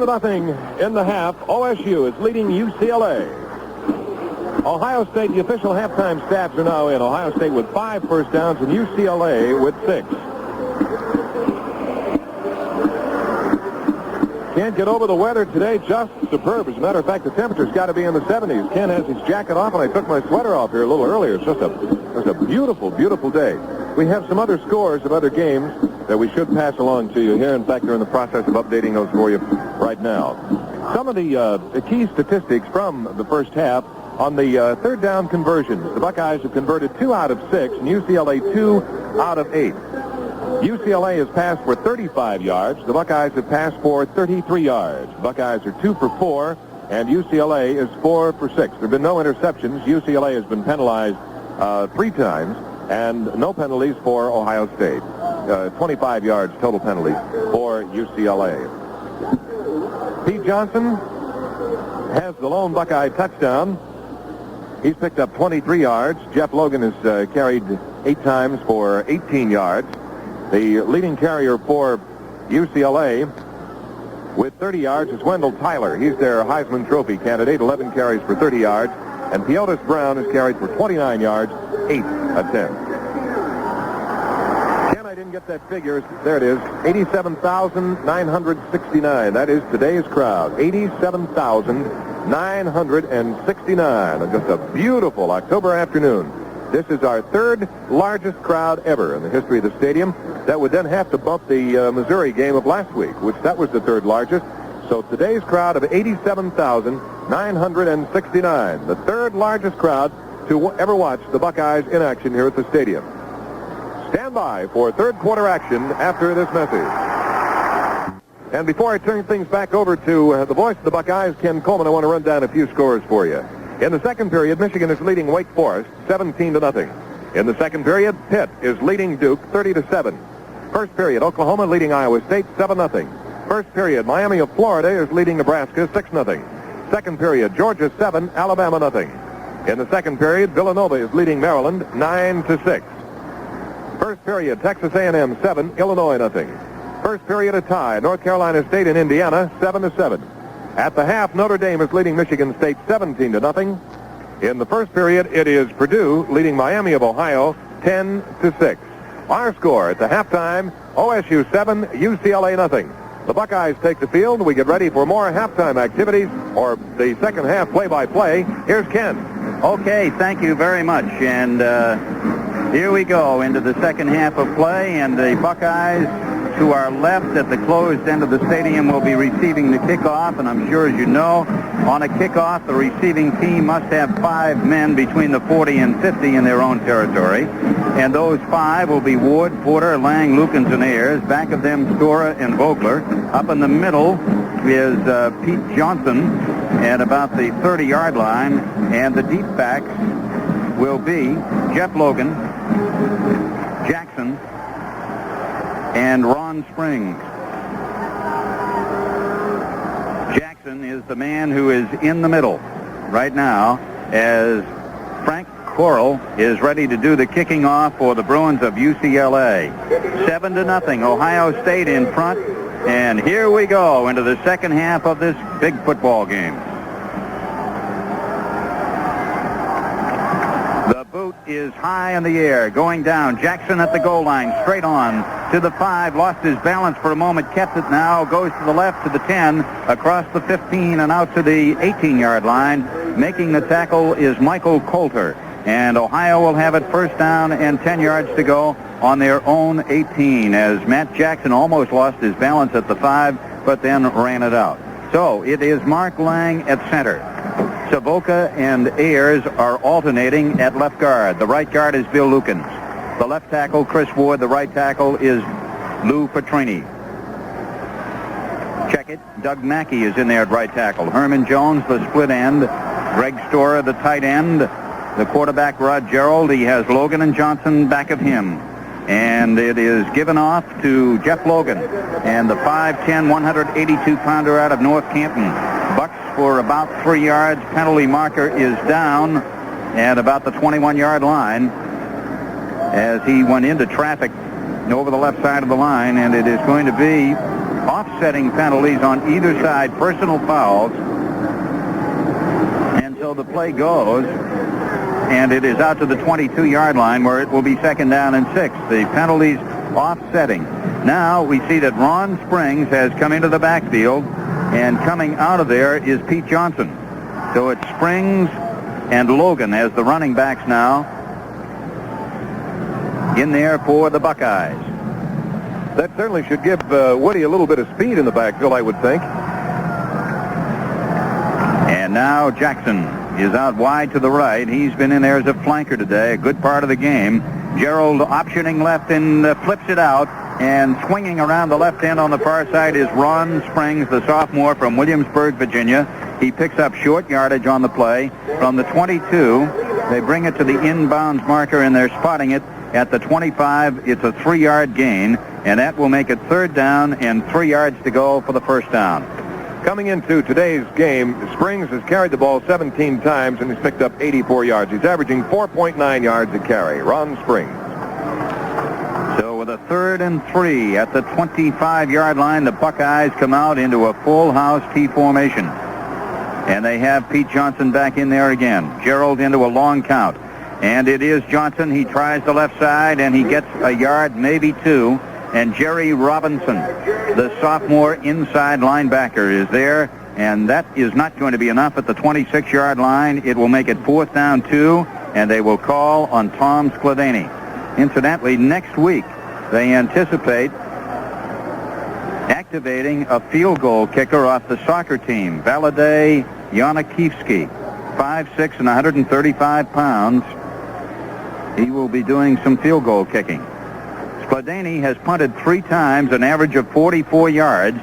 7-0 in the half. OSU is leading UCLA. Ohio State, the official halftime stats are now in. Ohio State with 5 first downs and UCLA with 6. Can't get over the weather today. Just superb. As a matter of fact, the temperature's got to be in the 70s. Ken has his jacket off, and I took my sweater off here a little earlier. It's just a beautiful, beautiful day. We have some other scores of other games that we should pass along to you here. In fact, they're in the process of updating those for you right now. Some of the key statistics from the first half on the third down conversions. The Buckeyes have converted 2 out of 6, and UCLA 2 out of 8. UCLA has passed for 35 yards. The Buckeyes have passed for 33 yards. The Buckeyes are 2 for 4, and UCLA is 4 for 6. There have been no interceptions. UCLA has been penalized 3 times, and no penalties for Ohio State. 25 yards total penalties for UCLA. Pete Johnson has the lone Buckeye touchdown. He's picked up 23 yards. Jeff Logan has carried 8 times for 18 yards. The leading carrier for UCLA with 30 yards is Wendell Tyler. He's their Heisman Trophy candidate, 11 carries for 30 yards. And Piotis Brown has carried for 29 yards, 8 attempts. Ken, I didn't get that figure. There it is, 87,969. That is today's crowd, 87,969. Just a beautiful October afternoon. This is our 3rd largest crowd ever in the history of the stadium. That would then have to bump the Missouri game of last week, which that was the 3rd largest. So today's crowd of 87,969, the 3rd largest crowd to ever watch the Buckeyes in action here at the stadium. Stand by for 3rd quarter action after this message. And before I turn things back over to the voice of the Buckeyes, Ken Coleman, I want to run down a few scores for you. In the second period, Michigan is leading Wake Forest 17-0. In the second period, Pitt is leading Duke 30-7. First period, Oklahoma leading Iowa State 7-0. First period, Miami of Florida is leading Nebraska 6-0. Second period, Georgia 7, Alabama 0. In the second period, Villanova is leading Maryland 9-6. First period, Texas A&M 7, Illinois 0. First period, a tie, North Carolina State and Indiana 7-7. At the half, Notre Dame is leading Michigan State 17-0. In the first period, it is Purdue leading Miami of Ohio 10-6. Our score at the halftime, OSU 7, UCLA 0. The Buckeyes take the field. We get ready for more halftime activities or the second half play-by-play. Here's Ken. Okay, thank you very much. And here we go into the second half of play, and the Buckeyes to our left at the closed end of the stadium will be receiving the kickoff, and I'm sure as you know, on a kickoff, the receiving team must have 5 men between the 40 and 50 in their own territory, and those 5 will be Ward, Porter, Lang, Lukens, and Ayers. Back of them, Stora and Vogler. Up in the middle is Pete Johnson at about the 30-yard line, and the deep backs will be Jeff Logan, Jackson, and Ron Springs. Jackson is the man who is in the middle right now as Frank Coral is ready to do the kicking off for the Bruins of UCLA. 7-0, Ohio State in front, and here we go into the second half of this big football game. The boot is high in the air, going down. Jackson at the goal line, straight on to the 5, lost his balance for a moment, kept it now, goes to the left to the 10, across the 15 and out to the 18-yard line. Making the tackle is Michael Coulter, and Ohio will have it first down and 10 yards to go on their own 18 as Matt Jackson almost lost his balance at the 5, but then ran it out. So it is Mark Lang at center. Savoca and Ayers are alternating at left guard. The right guard is Bill Lukens. The left tackle, Chris Ward. The right tackle is Lou Petrini. Check it. Doug Mackey is in there at right tackle. Herman Jones, the split end. Greg Storer, the tight end. The quarterback, Rod Gerald. He has Logan and Johnson back of him. And it is given off to Jeff Logan. And the 5'10", 182-pounder out of North Canton. Bucks for about 3 yards. Penalty marker is down at about the 21-yard line as he went into traffic over the left side of the line, and it is going to be offsetting penalties on either side, personal fouls. And so the play goes, and it is out to the 22-yard line where it will be second down and 6. The penalties offsetting. Now we see that Ron Springs has come into the backfield, and coming out of there is Pete Johnson. So it's Springs and Logan as the running backs now in there for the Buckeyes. That certainly should give Woody a little bit of speed in the backfield, I would think. And now Jackson is out wide to the right. He's been in there as a flanker today, a good part of the game. Gerald optioning left and flips it out, and swinging around the left end on the far side is Ron Springs, the sophomore from Williamsburg, Virginia. He picks up short yardage on the play. From the 22, they bring it to the inbounds marker, and they're spotting it at the 25. It's a 3-yard gain, and that will make it third down and 3 yards to go for the first down. Coming into today's game, Springs has carried the ball 17 times, and he's picked up 84 yards. He's averaging 4.9 yards a carry. Ron Springs. So with a 3rd and 3 at the 25-yard line, the Buckeyes come out into a full house T formation. And they have Pete Johnson back in there again. Gerald into a long count. And it is Johnson. He tries the left side, and he gets a yard, maybe 2. And Jerry Robinson, the sophomore inside linebacker, is there. And that is not going to be enough at the 26-yard line. It will make it 4th down 2, and they will call on Tom Skladany. Incidentally, next week, they anticipate activating a field goal kicker off the soccer team, Valade Janikivski, 5'6" and 135 pounds. He will be doing some field goal kicking. Skladany has punted 3 times, an average of 44 yards.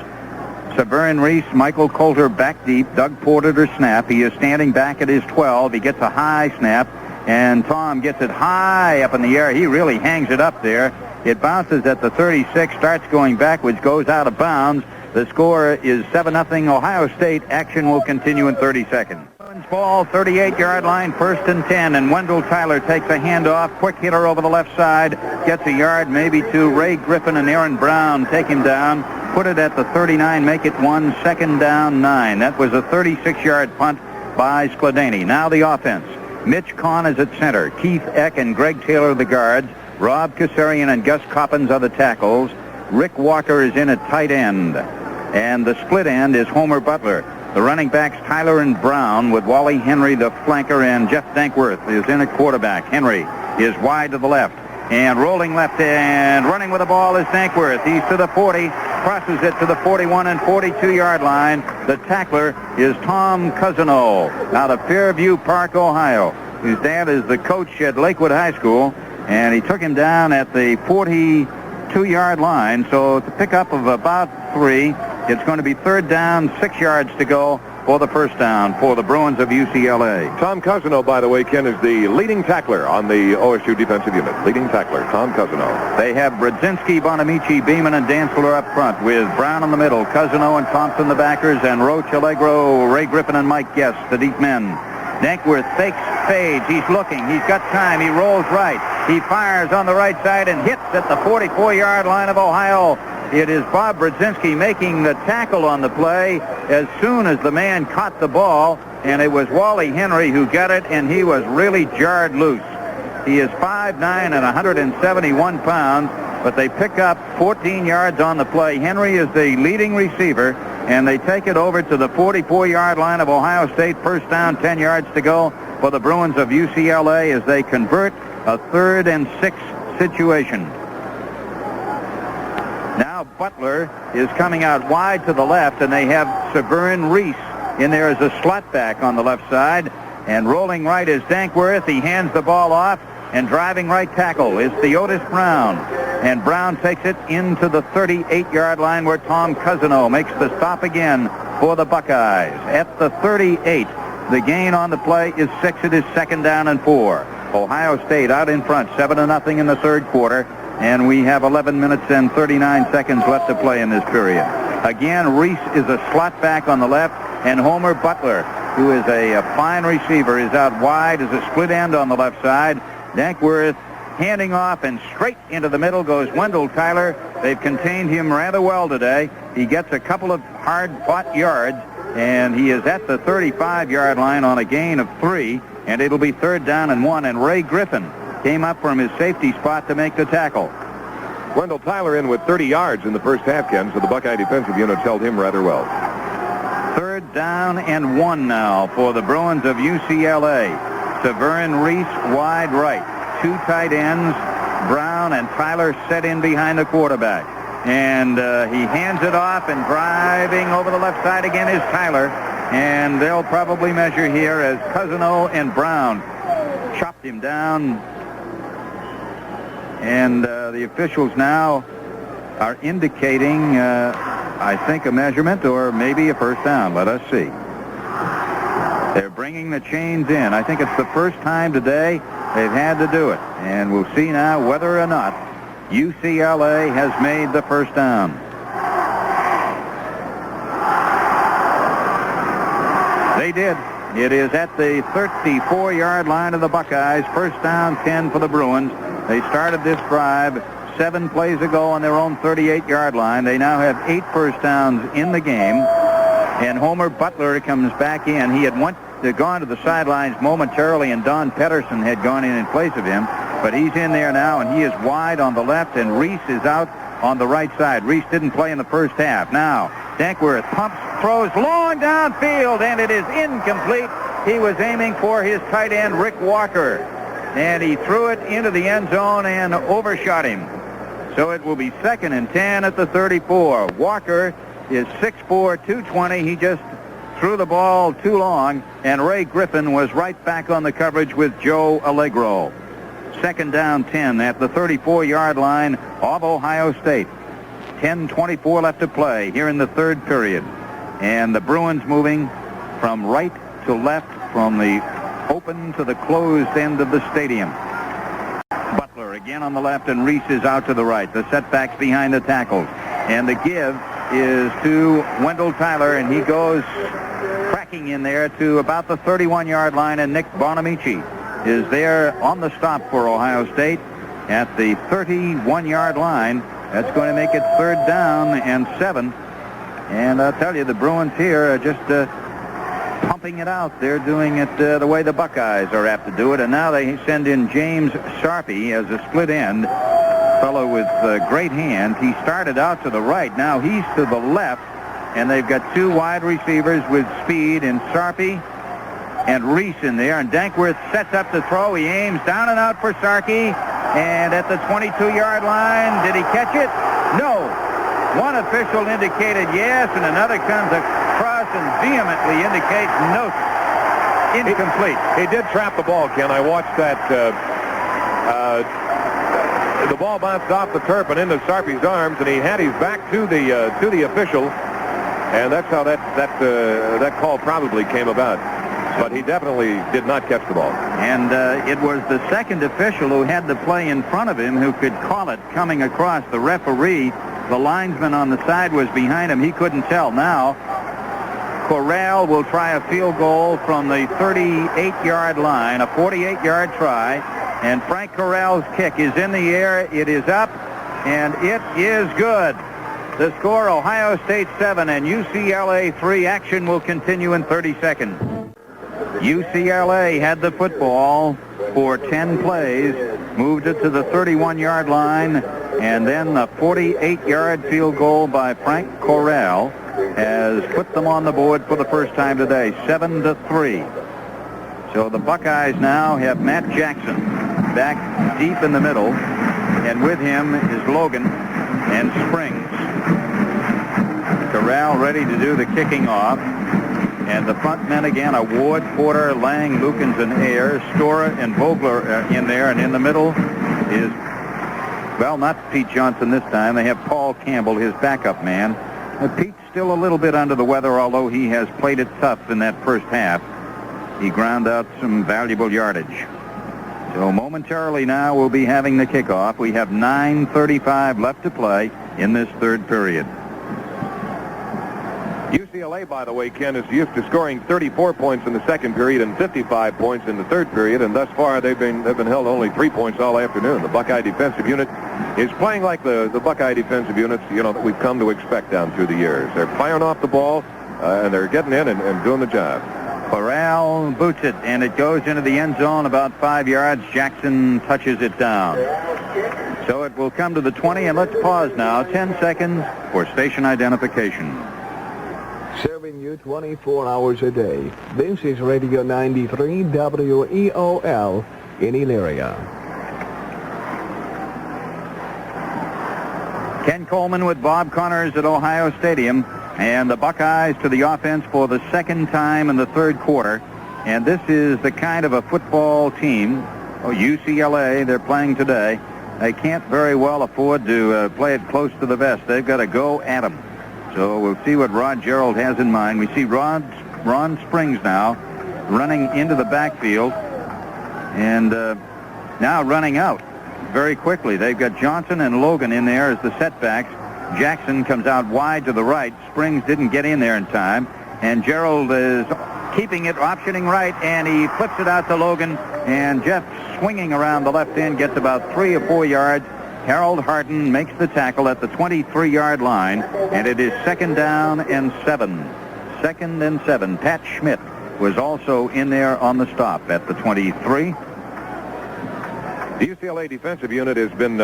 Severin Reese, Michael Coulter back deep, Doug Porter to snap. He is standing back at his 12. He gets a high snap, and Tom gets it high up in the air. He really hangs it up there. It bounces at the 36, starts going backwards, goes out of bounds. The score is 7-0 Ohio State. Action will continue in 30 seconds. Ball, 38-yard line, 1st and 10, and Wendell Tyler takes a handoff. Quick hitter over the left side, gets a yard, maybe 2. Ray Griffin and Aaron Brown take him down, put it at the 39, make it 1, 2nd down 9. That was a 36-yard punt by Skladany. Now the offense. Mitch Kahn is at center. Keith Eck and Greg Taylor the guards. Rob Kassarian and Gus Coppins are the tackles. Rick Walker is in at tight end. And the split end is Homer Butler. The running backs, Tyler and Brown, with Wally Henry, the flanker, and Jeff Dankworth is in at quarterback. Henry is wide to the left, and rolling left, and running with the ball is Dankworth. He's to the 40, crosses it to the 41 and 42-yard line. The tackler is Tom Cousino out of Fairview Park, Ohio, whose dad is the coach at Lakewood High School, and he took him down at the 42-yard line. So it's a pickup of about 3. It's going to be 3rd down, 6 yards to go for the first down for the Bruins of UCLA. Tom Cousino, by the way, Ken, is the leading tackler on the OSU defensive unit. Leading tackler, Tom Cousino. They have Brodzinski, Bonamici, Beeman, and Dantzler up front, with Brown in the middle, Cousino and Thompson the backers, and Roach, Allegro, Ray Griffin, and Mike Guest, the deep men. Dankworth fakes, fades. He's looking. He's got time. He rolls right. He fires on the right side and hits at the 44-yard line of Ohio. It is Bob Brodzinski making the tackle on the play as soon as the man caught the ball, and it was Wally Henry who got it, and he was really jarred loose. He is 5'9" and 171 pounds, but they pick up 14 yards on the play. Henry is the leading receiver, and they take it over to the 44-yard line of Ohio State. First down, 10 yards to go for the Bruins of UCLA as they convert a 3rd and 6 situation. Now Butler is coming out wide to the left, and they have Severin Reese in there as a slot back on the left side. And rolling right is Dankworth. He hands the ball off, and driving right tackle is Theodis Brown. And Brown takes it into the 38-yard line where Tom Cousino makes the stop again for the Buckeyes. At the 38, the gain on the play is 6. It is 2nd down and 4. Ohio State out in front, 7-0 in the 3rd quarter. And we have 11 minutes and 39 seconds left to play in this period. Again, Reese is a slot back on the left, and Homer Butler, who is a fine receiver, is out wide as a split end on the left side. Dankworth handing off, and straight into the middle goes Wendell Tyler. They've contained him rather well today. He gets a couple of hard-fought yards, and he is at the 35-yard line on a gain of 3, and it'll be 3rd down and 1, and Ray Griffin came up from his safety spot to make the tackle. Wendell Tyler in with 30 yards in the first half, Ken, so the Buckeye defensive units held him rather well. 3rd down and 1 now for the Bruins of UCLA. Severin Reese wide right. 2 tight ends, Brown and Tyler, set in behind the quarterback. And he hands it off, and driving over the left side again is Tyler. And they'll probably measure here as Cousino and Brown chopped him down. And the officials now are indicating, I think, a measurement or maybe a first down. Let us see. They're bringing the chains in. I think it's the first time today they've had to do it. And we'll see now whether or not UCLA has made the first down. They did. It is at the 34-yard line of the Buckeyes. First down, 10 for the Bruins. They started this drive 7 plays ago on their own 38-yard line. They now have 8 first downs in the game. And Homer Butler comes back in. He had gone to the sidelines momentarily, and Don Pedersen had gone in place of him. But he's in there now, and he is wide on the left, and Reese is out on the right side. Reese didn't play in the first half. Now, Dankworth pumps, throws long downfield, and it is incomplete. He was aiming for his tight end, Rick Walker, and he threw it into the end zone and overshot him. So it will be 2nd and 10 at the 34. Walker is 6'4", 220. He just threw the ball too long, and Ray Griffin was right back on the coverage with Joe Allegro. 2nd down, 10 at the 34-yard line of Ohio State. 10:24 left to play here in the 3rd period. And the Bruins moving from right to left, from the open to the closed end of the stadium. Butler again on the left, and Reese is out to the right. The setbacks behind the tackles. And the give is to Wendell Tyler, and he goes cracking in there to about the 31-yard line, and Nick Bonamici is there on the stop for Ohio State at the 31-yard line. That's going to make it 3rd down and 7. And I'll tell you, the Bruins here are just pumping it out. They're doing it the way the Buckeyes are apt to do it. And now they send in James Sarpy as a split end. Fellow with great hands. He started out to the right. Now he's to the left. And they've got 2 wide receivers with speed, and Sarpy and Reese in there. And Dankworth sets up to throw. He aims down and out for Sarkey. And at the 22-yard line, did he catch it? No. One official indicated yes, and another comes across and vehemently indicates no. Incomplete. He did trap the ball, Ken. I watched that. The ball bounced off the turf and into Sarpy's arms, and he had his back to the official, and that's how that call probably came about. But he definitely did not catch the ball. And it was the second official who had the play in front of him who could call it coming across. The referee, the linesman on the side, was behind him. He couldn't tell. Now, Corral will try a field goal from the 38-yard line, a 48-yard try. And Frank Corral's kick is in the air. It is up, and it is good. The score, Ohio State 7 and UCLA 3. Action will continue in 30 seconds. UCLA had the football for 10 plays, moved it to the 31-yard line, and then a 48-yard field goal by Frank Corral has put them on the board for the first time today, 7-3. So the Buckeyes now have Matt Jackson back deep in the middle, and with him is Logan and Springs. Corral ready to do the kicking off. And the front men again are Ward, Porter, Lang, Lukens, and Ayers. Storer and Vogler in there. And in the middle is, well, not Pete Johnson this time. They have Paul Campbell, his backup man. Pete's still a little bit under the weather, although he has played it tough in that first half. He ground out some valuable yardage. So momentarily now we'll be having the kickoff. We have 9:35 left to play in this 3rd period. UCLA UCLA, by the way, Ken, is used to scoring 34 points in the second period and 55 points in the third period, and thus far they've been held only 3 points all afternoon. The Buckeye defensive unit is playing like the Buckeye defensive units, that we've come to expect down through the years. They're firing off the ball, and they're getting in and doing the job. Corral boots it, and it goes into the end zone about 5 yards. Jackson touches it down. So it will come to the 20, and let's pause now. 10 seconds for station identification. Serving you 24 hours a day. This is Radio 93 WEOL in Elyria. Ken Coleman with Bob Connors at Ohio Stadium. And the Buckeyes to the offense for the second time in the third quarter. And this is the kind of a football team, UCLA, they're playing today. They can't very well afford to play it close to the vest. They've got to go at them. So we'll see what Rod Gerald has in mind. We see Ron Springs now running into the backfield and now running out very quickly. They've got Johnson and Logan in there as the setbacks. Jackson comes out wide to the right. Springs didn't get in there in time. And Gerald is keeping it, optioning right, and he flips it out to Logan. And Jeff, swinging around the left end, gets about 3 or 4 yards. Harold Harton makes the tackle at the 23-yard line, and it is second down and 7. Second and 7. Pat Schmidt was also in there on the stop at the 23. The UCLA defensive unit has been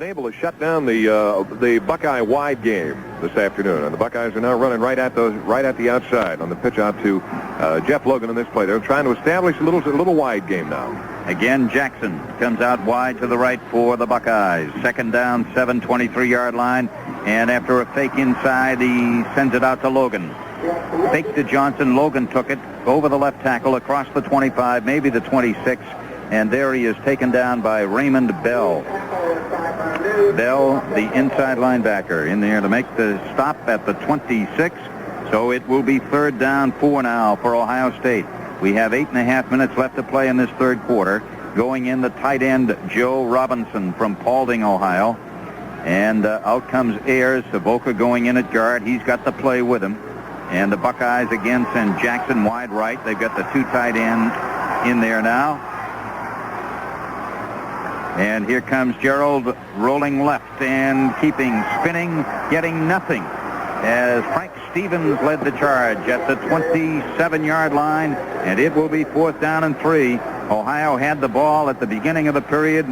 able to shut down the Buckeye wide game this afternoon, and the Buckeyes are now running right at the outside on the pitch out to Jeff Logan in this play. They're trying to establish a little wide game now. Again, Jackson comes out wide to the right for the Buckeyes. Second down, 7, 23-yard line, and after a fake inside, he sends it out to Logan. Fake to Johnson. Logan took it over the left tackle across the 25, maybe the 26, and there he is taken down by Raymond Bell. Bell, the inside linebacker, in there to make the stop at the 26. So it will be third down 4 now for Ohio State. We have 8.5 minutes left to play in this third quarter. Going in the tight end, Joe Robinson from Paulding, Ohio. And out comes Ayers. Savoca going in at guard. He's got the play with him. And the Buckeyes again send Jackson wide right. They've got the 2 tight ends in there now. And here comes Gerald rolling left and keeping, spinning, getting nothing as Frank Stevens led the charge at the 27-yard line, and it will be 4th down and 3. Ohio had the ball at the beginning of the period.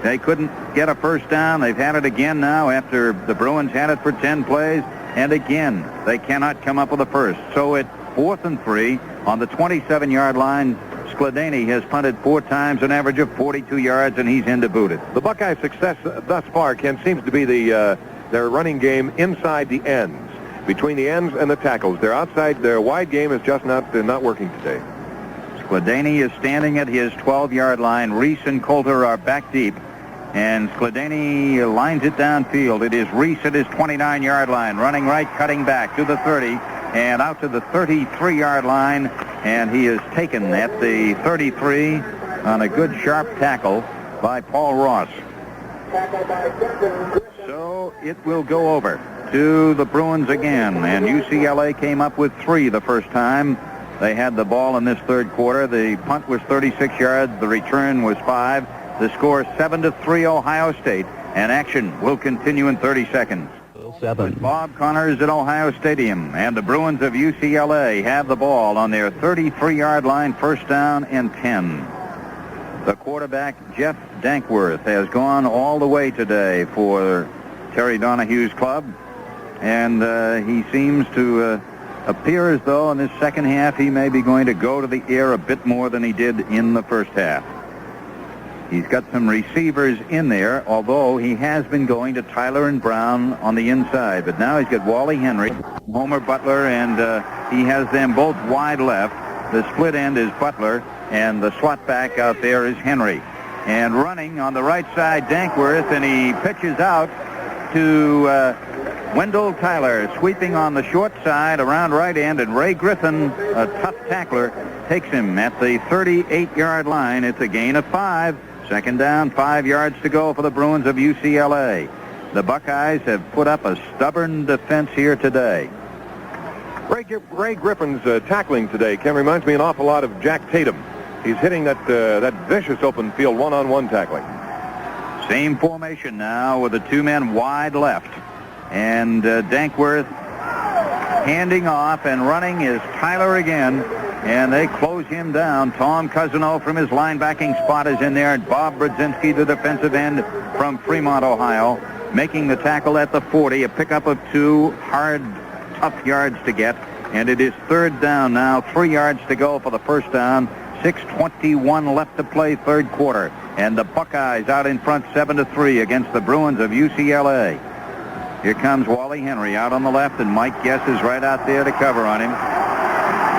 They couldn't get a first down. They've had it again now after the Bruins had it for 10 plays, and again they cannot come up with a first. So at 4th and 3 on the 27-yard line, Skladany has punted 4 times, an average of 42 yards, and he's in to boot it. The Buckeyes' success thus far, Ken, seems to be their running game inside the ends, between the ends and the tackles. Their wide game is just not working today. Skladany is standing at his 12-yard line. Reese and Coulter are back deep, and Skladany lines it downfield. It is Reese at his 29-yard line, running right, cutting back to the 30, and out to the 33-yard line, and he is taken at the 33 on a good sharp tackle by Paul Ross. So it will go over to the Bruins again, and UCLA came up with 3 the first time they had the ball in this third quarter. The punt was 36 yards. The return was 5. The score 7-3 Ohio State, and action will continue in 30 seconds. 7. Bob Connors at Ohio Stadium, and the Bruins of UCLA have the ball on their 33-yard line, first down and 10. The quarterback, Jeff Dankworth, has gone all the way today for Terry Donahue's club, and he seems to appear as though in this second half he may be going to go to the air a bit more than he did in the first half. He's got some receivers in there, although he has been going to Tyler and Brown on the inside. But now he's got Wally Henry, Homer Butler, and he has them both wide left. The split end is Butler, and the slot back out there is Henry. And running on the right side, Dankworth, and he pitches out to Wendell Tyler, sweeping on the short side around right end, and Ray Griffin, a tough tackler, takes him at the 38-yard line. It's a gain of 5. Second down, 5 yards to go for the Bruins of UCLA. The Buckeyes have put up a stubborn defense here today. Ray Griffin's tackling today, Ken, reminds me an awful lot of Jack Tatum. He's hitting that vicious open field one-on-one tackling. Same formation now with the two men wide left. And Dankworth handing off, and running is Tyler again. And they close him down. Tom Cousino from his linebacking spot is in there. And Bob Brzezinski, the defensive end from Fremont, Ohio, making the tackle at the 40. A pickup of 2 hard, tough yards to get. And it is third down now. 3 yards to go for the first down. 6:21 left to play, third quarter. And the Buckeyes out in front 7-3 against the Bruins of UCLA. Here comes Wally Henry out on the left, and Mike Guess is right out there to cover on him.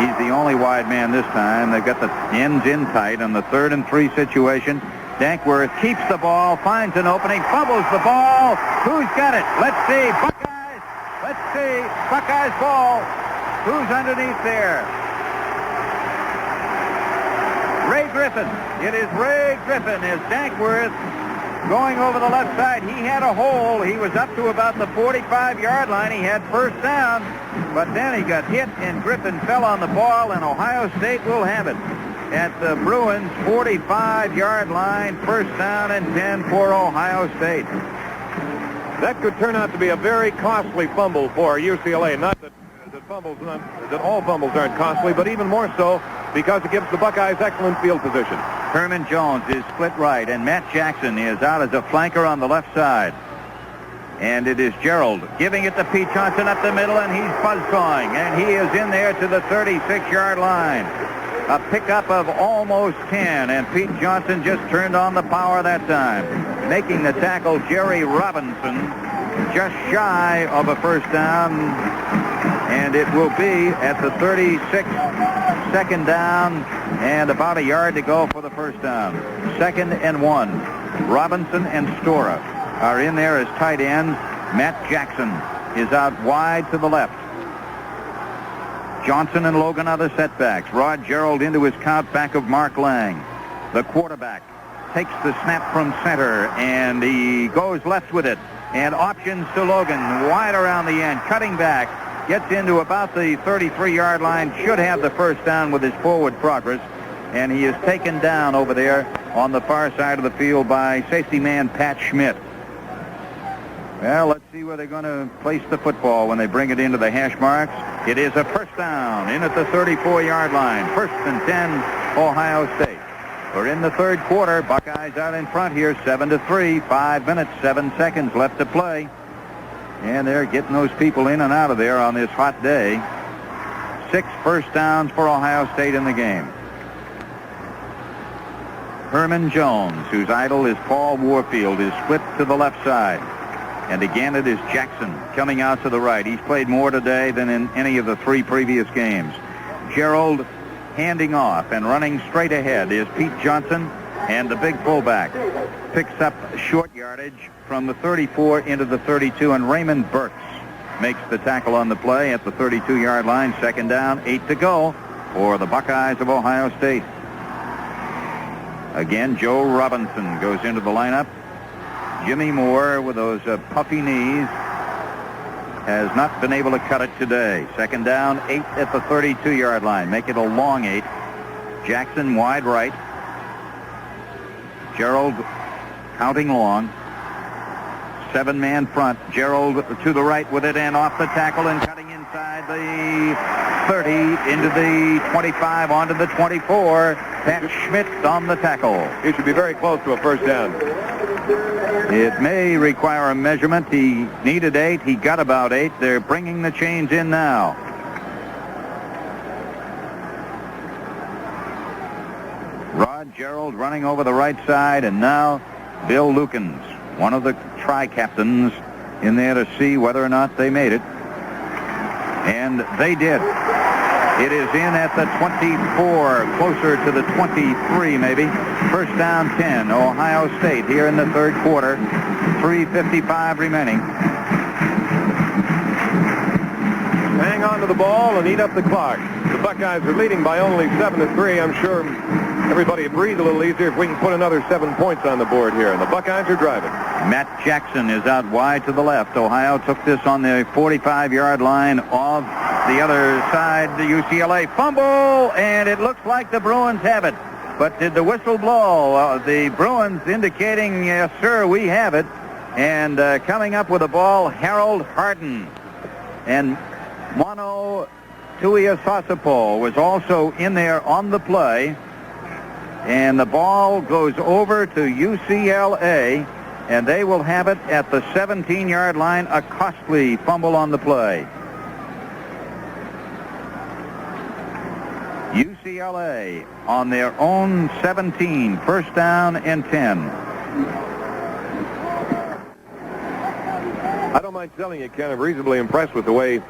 He's the only wide man this time. They've got the ends in tight on the 3rd and 3 situation. Dankworth keeps the ball, finds an opening, fumbles the ball. Who's got it? Let's see. Buckeyes. Let's see. Buckeyes ball. Who's underneath there? Ray Griffin. It is Ray Griffin. Is Dankworth going over the left side? He had a hole. He was up to about the 45-yard line. He had first down, but then he got hit, and Griffin fell on the ball, and Ohio State will have it at the Bruins' 45-yard line. First down and 10 for Ohio State. That could turn out to be a very costly fumble for UCLA. Not that all fumbles aren't costly, but even more so because it gives the Buckeyes excellent field position. Herman Jones is split right, and Matt Jackson is out as a flanker on the left side. And it is Gerald giving it to Pete Johnson up the middle, and he's buzzsawing, and he is in there to the 36-yard line. A pickup of almost 10, and Pete Johnson just turned on the power that time. Making the tackle, Jerry Robinson, just shy of a first down, and it will be at the 36, second down, and about a yard to go for the first down. 2nd and 1. Robinson and Stora are in there as tight ends. Matt Jackson is out wide to the left. Johnson and Logan are the setbacks. Rod Gerald into his count back of Mark Lang. The quarterback takes the snap from center, and he goes left with it. And options to Logan, wide around the end, cutting back. Gets into about the 33-yard line, should have the first down with his forward progress. And he is taken down over there on the far side of the field by safety man Pat Schmidt. Well, let's see where they're going to place the football when they bring it into the hash marks. It is a first down in at the 34-yard line. 1st and 10, Ohio State. We're in the third quarter. Buckeyes out in front here, 7-3. 5 minutes, 7 seconds left to play. And they're getting those people in and out of there on this hot day. 6 first downs for Ohio State in the game. Herman Jones, whose idol is Paul Warfield, is split to the left side. And again, it is Jackson coming out to the right. He's played more today than in any of the 3 previous games. Gerald handing off, and running straight ahead is Pete Johnson, and the big fullback picks up short yardage from the 34 into the 32, and Raymond Burks makes the tackle on the play at the 32-yard line. 2nd down, 8 to go for the Buckeyes of Ohio State. Again, Joe Robinson goes into the lineup. Jimmy Moore, with those puffy knees, has not been able to cut it today. 2nd down, 8 at the 32-yard line. Make it a long 8. Jackson wide right. Gerald counting long. 7-man front. Gerald to the right with it, and off the tackle and cutting inside the 30 into the 25 onto the 24. Pat Schmidt on the tackle. He should be very close to a first down. It may require a measurement. He needed 8. He got about 8. They're bringing the chains in now. Rod Gerald running over the right side, and now Bill Lukens, one of the tri-captains, in there to see whether or not they made it. And they did. It is in at the 24, closer to the 23 maybe. First down 10, Ohio State here in the third quarter. 3:55 remaining. Hang on to the ball and eat up the clock. The Buckeyes are leading by only 7-3. I'm sure everybody would breathe a little easier if we can put another 7 points on the board here. And the Buckeyes are driving. Matt Jackson is out wide to the left. Ohio took this on the 45-yard line of the other side, the UCLA fumble, and it looks like the Bruins have it. But did the whistle blow? The Bruins indicating, yes, sir, we have it. And coming up with the ball, Harold Harden. And Mono Tuiasosopo was also in there on the play. And the ball goes over to UCLA, and they will have it at the 17-yard line, a costly fumble on the play. UCLA on their own 17, first down and 10. I don't mind telling you, Ken, I'm reasonably impressed with the way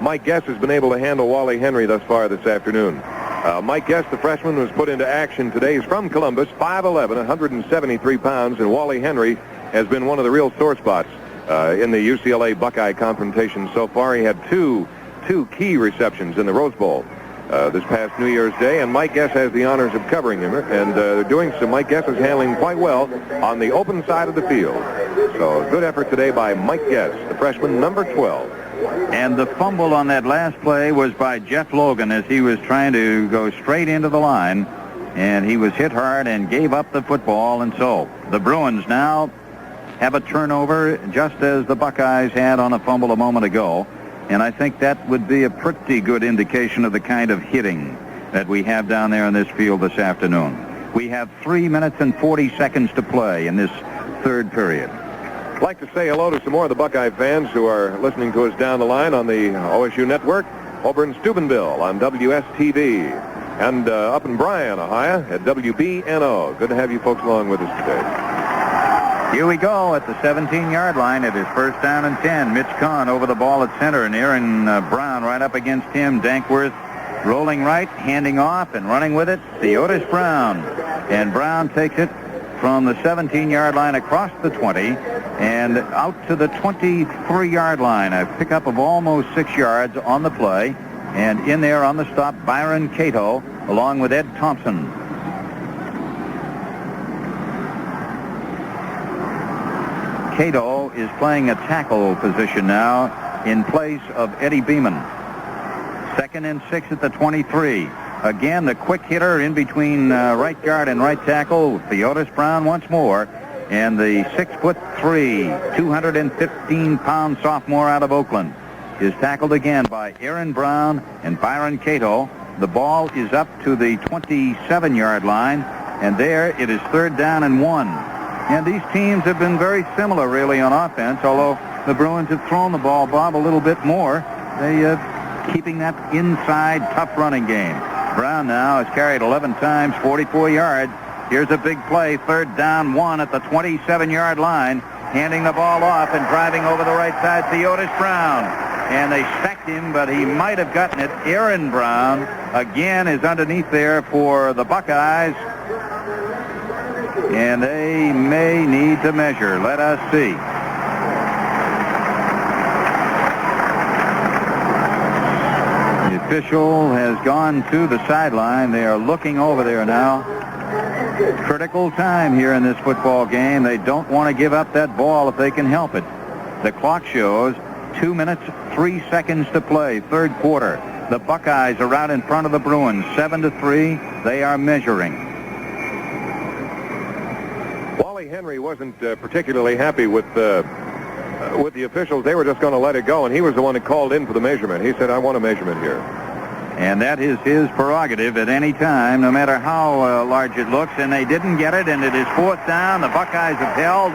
Mike Guess has been able to handle Wally Henry thus far this afternoon. Mike Guess, the freshman, was put into action today. He's from Columbus, 5'11", 173 pounds, and Wally Henry has been one of the real sore spots in the UCLA Buckeye confrontation so far. He had two key receptions in the Rose Bowl this past New Year's Day, and Mike Guess has the honors of covering him, and they're doing so. Mike Guess is handling quite well on the open side of the field. So good effort today by Mike Guess, the freshman, number 12. And the fumble on that last play was by Jeff Logan as he was trying to go straight into the line, and he was hit hard and gave up the football. And so the Bruins now have a turnover just as the Buckeyes had on a fumble a moment ago. And I think that would be a pretty good indication of the kind of hitting that we have down there in this field this afternoon. We have 3 minutes and 40 seconds to play in this third period. I'd like to say hello to some more of the Buckeye fans who are listening to us down the line on the OSU network, over in Steubenville on WSTV, and up in Bryan, Ohio at WBNO. Good to have you folks along with us today. Here we go at the 17-yard line. It is first down and 10. Mitch Kahn over the ball at center, and Aaron Brown right up against him. Dankworth rolling right, handing off, and running with it, Theodis Brown. And Brown takes it from the 17-yard line across the 20 and out to the 23-yard line. A pickup of almost 6 yards on the play. And in there on the stop, Byron Cato along with Ed Thompson. Cato is playing a tackle position now in place of Eddie Beeman. 2nd and 6 at the 23. Again, the quick hitter in between right guard and right tackle, Theodis Brown once more. And the 6'3", 215-pound sophomore out of Oakland is tackled again by Aaron Brown and Byron Cato. The ball is up to the 27-yard line, and there it is third down and 1. And these teams have been very similar, really, on offense, although the Bruins have thrown the ball, Bob, a little bit more. They keeping that inside, tough running game. Brown now has carried 11 times, 44 yards. Here's a big play, third down 1 at the 27-yard line, handing the ball off and driving over the right side, Theodis Brown. And they sacked him, but he might have gotten it. Aaron Brown, again, is underneath there for the Buckeyes. And they may need to measure. Let us see. The official has gone to the sideline. They are looking over there now. Critical time here in this football game. They don't want to give up that ball if they can help it. The clock shows 2 minutes, 3 seconds to play, third quarter. The Buckeyes are out in front of the Bruins, 7-3. They are measuring. Wally Henry wasn't particularly happy with the officials. They were just going to let it go, and he was the one that called in for the measurement. He said, I want a measurement here. And that is his prerogative at any time, no matter how large it looks. And they didn't get it, and it is fourth down. The Buckeyes have held,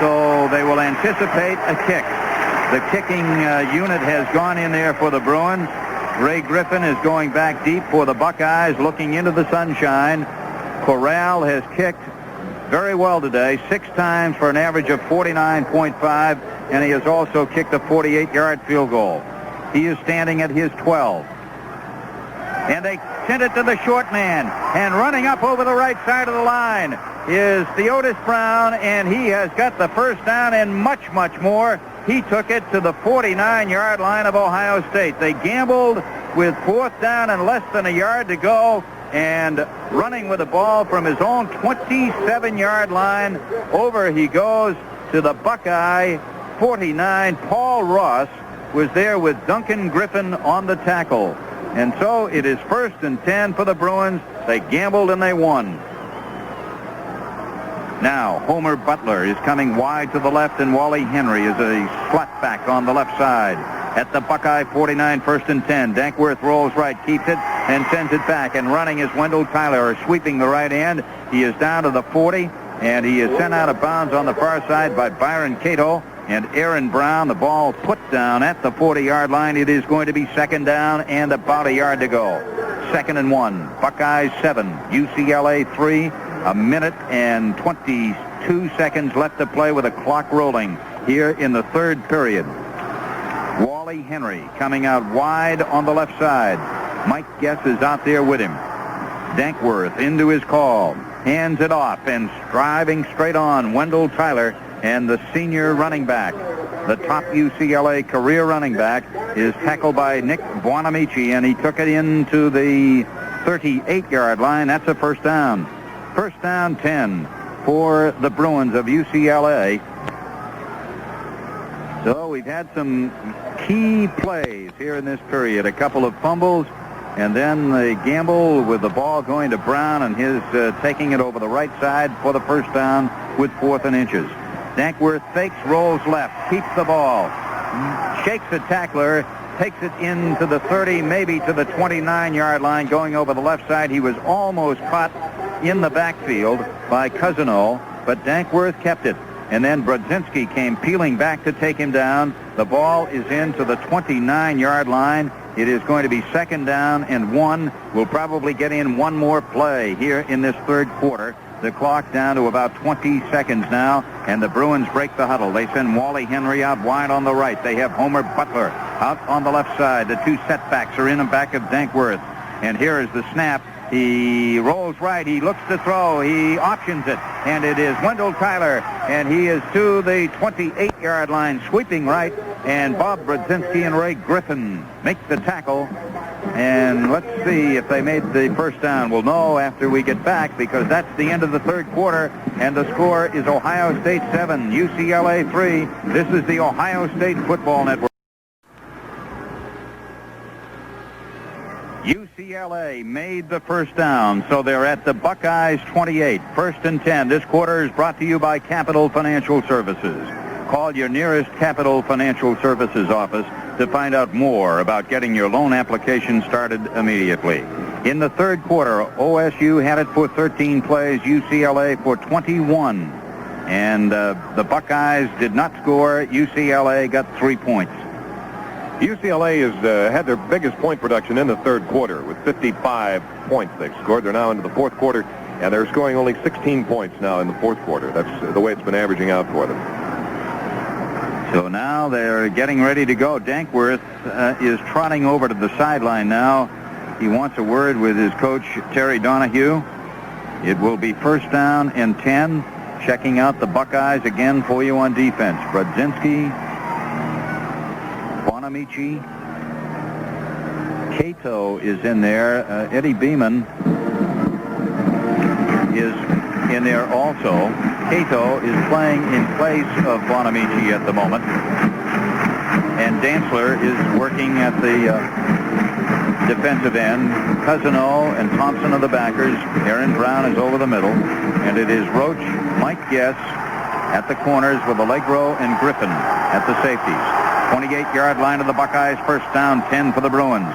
so they will anticipate a kick. The kicking unit has gone in there for the Bruins. Ray Griffin is going back deep for the Buckeyes, looking into the sunshine. Corral has kicked very well today, 6 times for an average of 49.5, and he has also kicked a 48-yard field goal. He is standing at his 12. And they sent it to the short man, and running up over the right side of the line is Theodis Brown, and he has got the first down and much, much more. He took it to the 49-yard line of Ohio State. They gambled with fourth down and less than a yard to go, and running with the ball from his own 27-yard line, over he goes to the Buckeye 49, Paul Ross, was there with Duncan Griffin on the tackle. And so it is 1st and 10 for the Bruins. They gambled and they won. Now, Homer Butler is coming wide to the left, and Wally Henry is a slot back on the left side. At the Buckeye 49, 1st and 10. Dankworth rolls right, keeps it, and sends it back. And running is Wendell Tyler, sweeping the right end. He is down to the 40, and he is sent out of bounds on the far side by Byron Cato and Aaron Brown. The ball put down at the 40-yard line. It is going to be 2nd down and about a yard to go. 2nd and 1. Buckeyes 7, UCLA 3. A minute and 22 seconds left to play with a clock rolling here in the 3rd period. Wally Henry coming out wide on the left side. Mike Guess is out there with him. Dankworth into his call. Hands it off and driving straight on. Wendell Tyler and the senior running back. The top UCLA career running back is tackled by Nick Buonamici, and he took it into the 38-yard line. That's a 1st down. 1st down 10 for the Bruins of UCLA. So we've had some key plays here in this period. A couple of fumbles, and then the gamble with the ball going to Brown, and his taking it over the right side for the 1st down with 4th and inches. Dankworth fakes, rolls left, keeps the ball, shakes the tackler, takes it into the 30, maybe to the 29-yard line, going over the left side. He was almost caught in the backfield by Cousineau, but Dankworth kept it. And then Brodzinski came peeling back to take him down. The ball is into the 29-yard line. It is going to be 2nd down and 1. We'll probably get in one more play here in this 3rd quarter. The clock down to about 20 seconds now, and the Bruins break the huddle. They send Wally Henry out wide on the right. They have Homer Butler out on the left side. The 2 setbacks are in and back of Dankworth. And here is the snap. He rolls right. He looks to throw. He options it. And it is Wendell Tyler. And he is to the 28-yard line, sweeping right. And Bob Brodzinski and Ray Griffin make the tackle. And let's see if they made the 1st down. We'll know after we get back, because that's the end of the 3rd quarter. And the score is Ohio State 7, UCLA 3. This is the Ohio State Football Network. UCLA made the 1st down, so they're at the Buckeyes 28, 1st and 10. This quarter is brought to you by Capital Financial Services. Call your nearest Capital Financial Services office to find out more about getting your loan application started immediately. In the 3rd quarter, OSU had it for 13 plays, UCLA for 21. And the Buckeyes did not score. UCLA got 3 points. UCLA has had their biggest point production in the 3rd quarter with 55 points they've scored. They're now into the 4th quarter, and they're scoring only 16 points now in the 4th quarter. That's the way it's been averaging out for them. So now they're getting ready to go. Dankworth is trotting over to the sideline now. He wants a word with his coach, Terry Donahue. It will be 1st down and 10. Checking out the Buckeyes again for you on defense. Brodzinski, Buonamici, Cato is in there. Eddie Beeman is in there also. Cato is playing in place of Buonamici at the moment. And Dantzler is working at the defensive end. Cousineau and Thompson are the backers. Aaron Brown is over the middle. And it is Roach, Mike Guess at the corners with Allegro and Griffin at the safeties. 28-yard line of the Buckeyes, 1st down, 10 for the Bruins.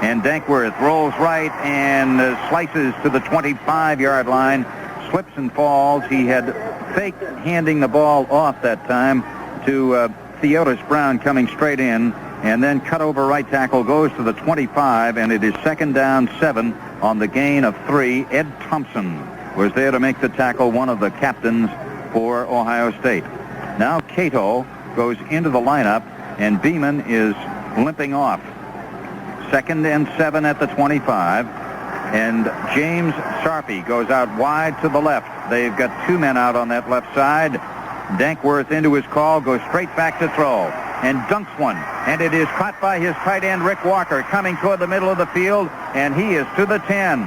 And Dankworth rolls right and slices to the 25-yard line, slips and falls. He had faked handing the ball off that time to Theodis Brown coming straight in, and then cut over right tackle, goes to the 25, and it is 2nd down, 7 on the gain of 3. Ed Thompson was there to make the tackle, one of the captains for Ohio State. Now Cato goes into the lineup, and Beeman is limping off. 2nd and 7 at the 25. And James Sarpy goes out wide to the left. They've got 2 men out on that left side. Dankworth into his call, goes straight back to throw, and dunks one. And it is caught by his tight end, Rick Walker, coming toward the middle of the field, and he is to the 10.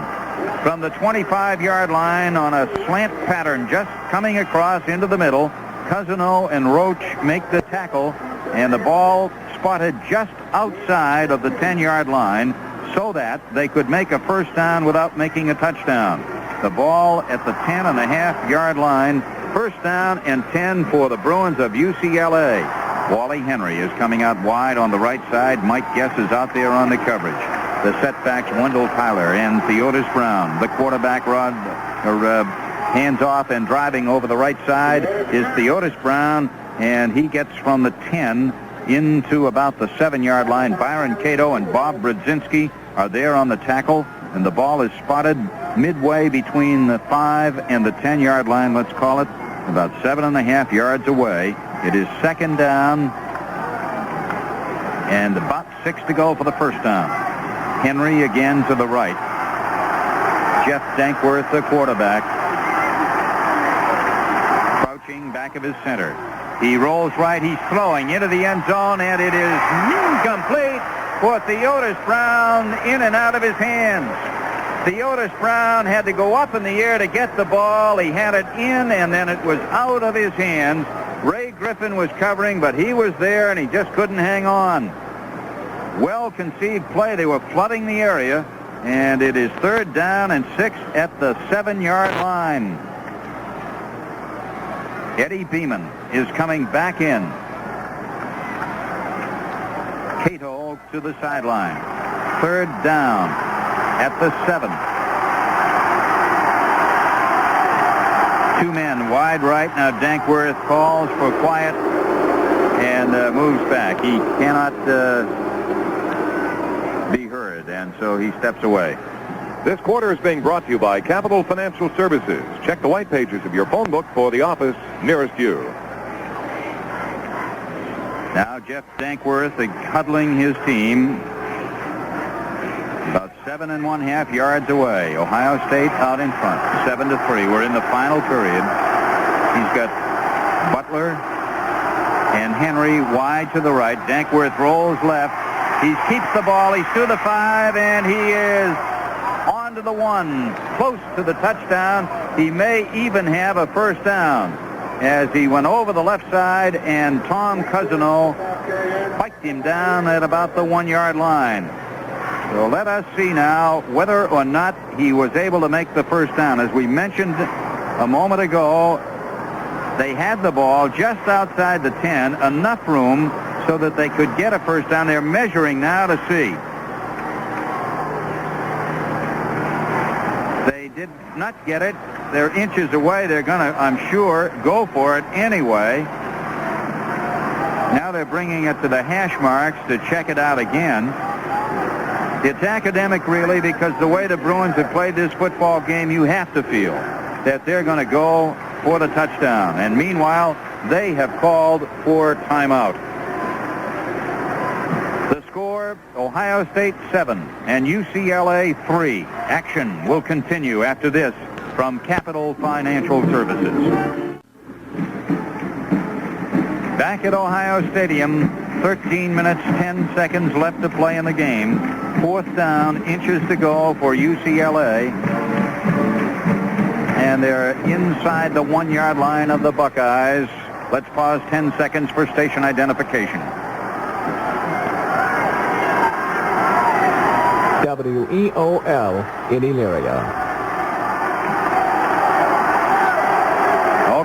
From the 25-yard line on a slant pattern, just coming across into the middle, Cousineau and Roach make the tackle, and the ball spotted just outside of the 10-yard line so that they could make a first down without making a touchdown. The ball at the 10.5-yard line. First down and 10 for the Bruins of UCLA. Wally Henry is coming out wide on the right side. Mike Guess is out there on the coverage. The setbacks, Wendell Tyler and Theodis Brown. The quarterback hands off and driving over the right side is Theodis Brown, and he gets from the 10 into about the 7-yard line. Byron Cato and Bob Brodzinski are there on the tackle, and the ball is spotted midway between the 5 and the 10-yard line, let's call it, about 7.5 yards away. It is second down and about 6 to go for the first down. Henry again to the right. Jeff Dankworth, the quarterback, crouching back of his center. He rolls right. He's throwing into the end zone, and it is incomplete for Theodis Brown, in and out of his hands. Theodis Brown had to go up in the air to get the ball. He had it in, and then it was out of his hands. Ray Griffin was covering, but he was there, and he just couldn't hang on. Well-conceived play. They were flooding the area, and it is third down and 6 at the 7-yard line. Eddie Beeman is coming back in. Cato to the sideline. Third down at the 7. 2 men wide right. Now Dankworth calls for quiet and moves back. He cannot be heard, and so he steps away. This quarter is being brought to you by Capital Financial Services. Check the white pages of your phone book for the office nearest you. Now Jeff Dankworth huddling his team about 7.5 yards away. Ohio State out in front, 7-3. We're in the final period. He's got Butler and Henry wide to the right. Dankworth rolls left. He keeps the ball. He's to the 5, and he is on to the 1, close to the touchdown. He may even have a first down as he went over the left side, and Tom Cousino spiked him down at about the 1-yard line. So let us see now whether or not he was able to make the first down. As we mentioned a moment ago, they had the ball just outside the 10, enough room so that they could get a first down. They're measuring now to see. They did not get it. They're inches away. They're going to, I'm sure, go for it anyway. Now they're bringing it to the hash marks to check it out again. It's academic, really, because the way the Bruins have played this football game, you have to feel that they're going to go for the touchdown. And meanwhile, they have called for timeout. The score, Ohio State 7 and UCLA 3. Action will continue after this from Capital Financial Services. Back at Ohio Stadium, 13 minutes, 10 seconds left to play in the game. Fourth down, inches to go for UCLA. And they're inside the 1-yard line of the Buckeyes. Let's pause 10 seconds for station identification. WEOL in Elyria.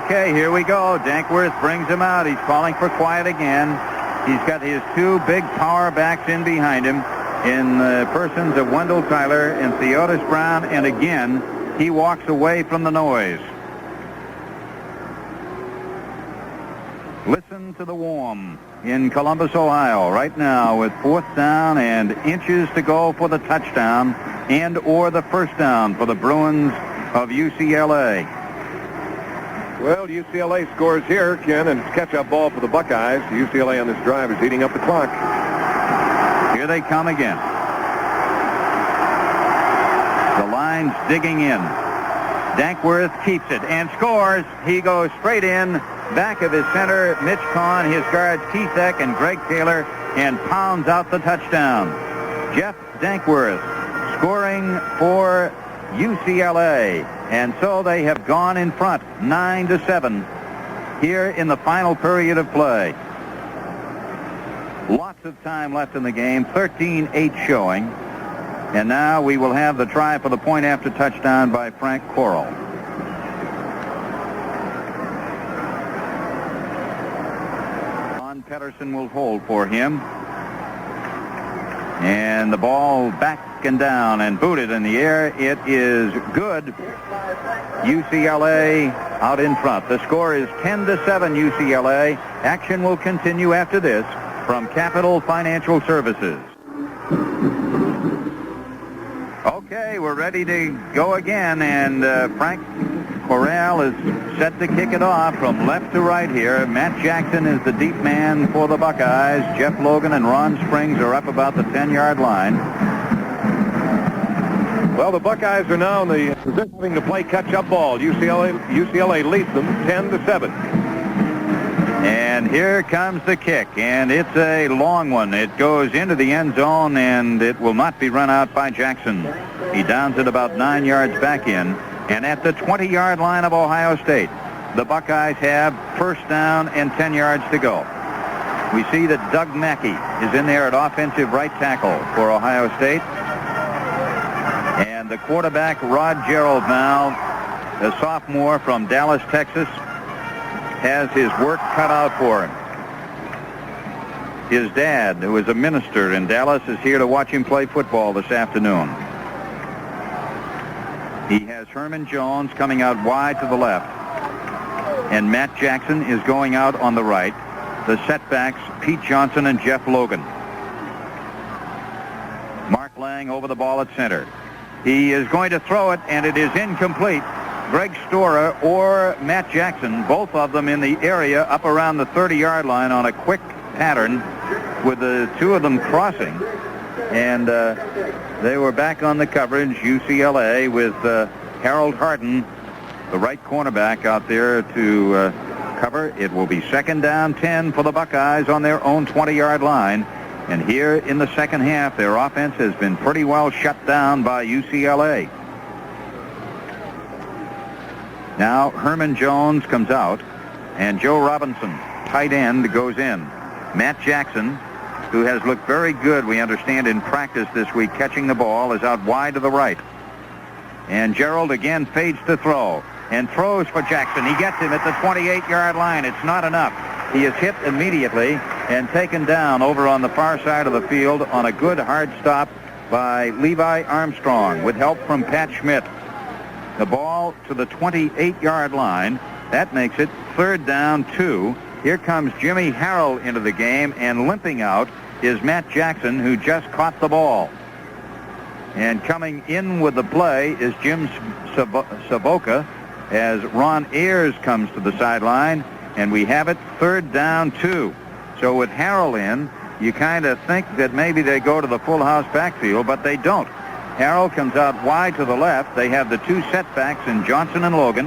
Okay, here we go. Dankworth brings him out. He's calling for quiet again. He's got his 2 big power backs in behind him in the persons of Wendell Tyler and Theodis Brown, and again, he walks away from the noise. Listen to the warm in Columbus, Ohio, right now with fourth down and inches to go for the touchdown and or the first down for the Bruins of UCLA. Well, UCLA scores here, Ken, and it's catch-up ball for the Buckeyes. UCLA on this drive is eating up the clock. Here they come again. The line's digging in. Dankworth keeps it and scores. He goes straight in, back of his center, Mitch Kahn, his guards Keithek and Greg Taylor, and pounds out the touchdown. Jeff Dankworth scoring for UCLA. And so they have gone in front, 9-7, here in the final period of play. Lots of time left in the game, 13-8 showing. And now we will have the try for the point after touchdown by Frank Corral. Ron Pedersen will hold for him. And the ball back and down and booted in the air. It is good. UCLA out in front. The score is 10-7 UCLA. Action will continue after this from Capital Financial Services. Okay, we're ready to go again, and Frank Corral is set to kick it off from left to right here. Matt Jackson is the deep man for the Buckeyes. Jeff Logan and Ron Springs are up about the 10-yard line. Well, the Buckeyes are now in the position having to play catch-up ball. UCLA leads them 10-7. And here comes the kick, and it's a long one. It goes into the end zone, and it will not be run out by Jackson. He downs it about 9 yards back in. And at the 20-yard line of Ohio State, the Buckeyes have first down and 10 yards to go. We see that Doug Mackey is in there at offensive right tackle for Ohio State. And the quarterback, Rod Gerald, now, a sophomore from Dallas, Texas, has his work cut out for him. His dad, who is a minister in Dallas, is here to watch him play football this afternoon. He has Herman Jones coming out wide to the left, and Matt Jackson is going out on the right. The setbacks, Pete Johnson and Jeff Logan. Mark Lang over the ball at center. He is going to throw it, and it is incomplete. Greg Storer or Matt Jackson, both of them in the area up around the 30-yard line on a quick pattern with the two of them crossing. And they were back on the coverage, UCLA, with Harold Harden, the right cornerback, out there to cover. It will be second down 10 for the Buckeyes on their own 20-yard line. And here in the second half, their offense has been pretty well shut down by UCLA. Now Herman Jones comes out, and Joe Robinson, tight end, goes in. Matt Jackson, who has looked very good, we understand, in practice this week, catching the ball, is out wide to the right. And Gerald again fades to throw and throws for Jackson. He gets him at the 28-yard line. It's not enough. He is hit immediately and taken down over on the far side of the field on a good hard stop by Levi Armstrong with help from Pat Schmidt. The ball to the 28-yard line. That makes it third down 2. Here comes Jimmy Harrell into the game, and limping out is Matt Jackson, who just caught the ball. And coming in with the play is Jim Savoca as Ron Ayers comes to the sideline, and we have it third down 2. So with Harrell in, you kind of think that maybe they go to the full house backfield, but they don't. Harrell comes out wide to the left. They have the two setbacks in Johnson and Logan.